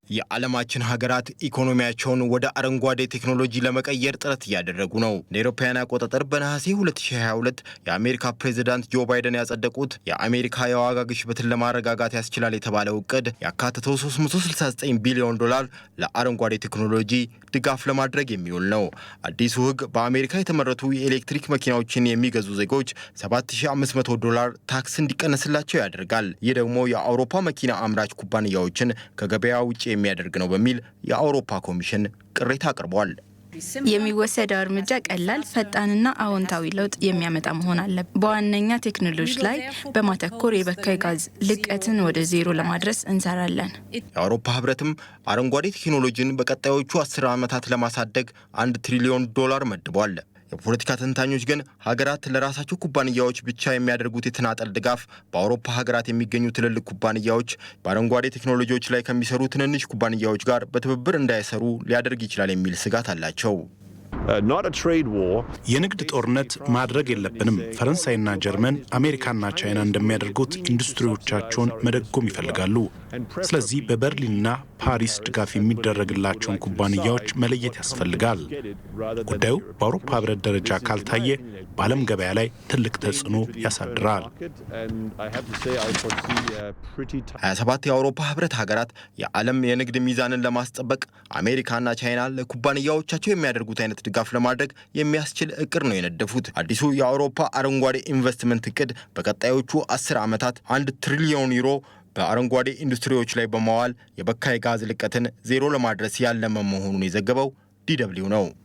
የዓለማችን ሀገራት ኢኮኖሚያቸውን ወደ አረንጓዴ ቴክኖሎጂ ለመቀየር ጥረት እያደረጉ ነው። እንደ አውሮፓውያን አቆጣጠር በነሐሴ 2022 የአሜሪካ ፕሬዝዳንት ጆ ባይደን ያጸደቁት የአሜሪካ የዋጋ ግሽበትን ለማረጋጋት ያስችላል የተባለው እቅድ ያካተተው $369 ቢሊዮን ለአረንጓዴ ቴክኖሎጂ ድጋፍ ለማድረግ የሚውል ነው። አዲሱ ህግ በአሜሪካ የተመረቱ የኤሌክትሪክ መኪናዎችን የሚገዙ ዜጎች $7500 ታክስ እንዲቀነስላቸው ያደርጋል። ይህ ደግሞ የአውሮፓ መኪና አምራች ኩባንያዎችን ከገበያ ውጭ የሚያደርግ ነው በሚል የአውሮፓ ኮሚሽን ቅሬታ አቅርቧል። የሚወሰደው እርምጃ ቀላል፣ ፈጣንና አዎንታዊ ለውጥ የሚያመጣ መሆን አለበት። በዋነኛ ቴክኖሎጂ ላይ በማተኮር የበካይ ጋዝ ልቀትን ወደ ዜሮ ለማድረስ እንሰራለን። የአውሮፓ ህብረትም አረንጓዴ ቴክኖሎጂን በቀጣዮቹ 10 ዓመታት ለማሳደግ $1 ትሪሊዮን መድቧል። የፖለቲካ ተንታኞች ግን ሀገራት ለራሳቸው ኩባንያዎች ብቻ የሚያደርጉት የተናጠል ድጋፍ በአውሮፓ ሀገራት የሚገኙ ትልልቅ ኩባንያዎች በአረንጓዴ ቴክኖሎጂዎች ላይ ከሚሰሩ ትንንሽ ኩባንያዎች ጋር በትብብር እንዳይሰሩ ሊያደርግ ይችላል የሚል ስጋት አላቸው። የንግድ ጦርነት ማድረግ የለብንም። ፈረንሳይና ጀርመን፣ አሜሪካና ቻይና እንደሚያደርጉት ኢንዱስትሪዎቻቸውን መደጎም ይፈልጋሉ። ስለዚህ በበርሊንና ፓሪስ ድጋፍ የሚደረግላቸውን ኩባንያዎች መለየት ያስፈልጋል። ጉዳዩ በአውሮፓ ህብረት ደረጃ ካልታየ በዓለም ገበያ ላይ ትልቅ ተጽዕኖ ያሳድራል። 27 የአውሮፓ ህብረት ሀገራት የዓለም የንግድ ሚዛንን ለማስጠበቅ አሜሪካና ቻይና ለኩባንያዎቻቸው የሚያደርጉት አይነት ድጋፍ ለማድረግ የሚያስችል እቅድ ነው የነደፉት። አዲሱ የአውሮፓ አረንጓዴ ኢንቨስትመንት እቅድ በቀጣዮቹ 10 ዓመታት $1 ትሪሊዮን በአረንጓዴ ኢንዱስትሪዎች ላይ በማዋል የበካይ ጋዝ ልቀትን ዜሮ ለማድረስ ያለመ መሆኑን የዘገበው DW ነው።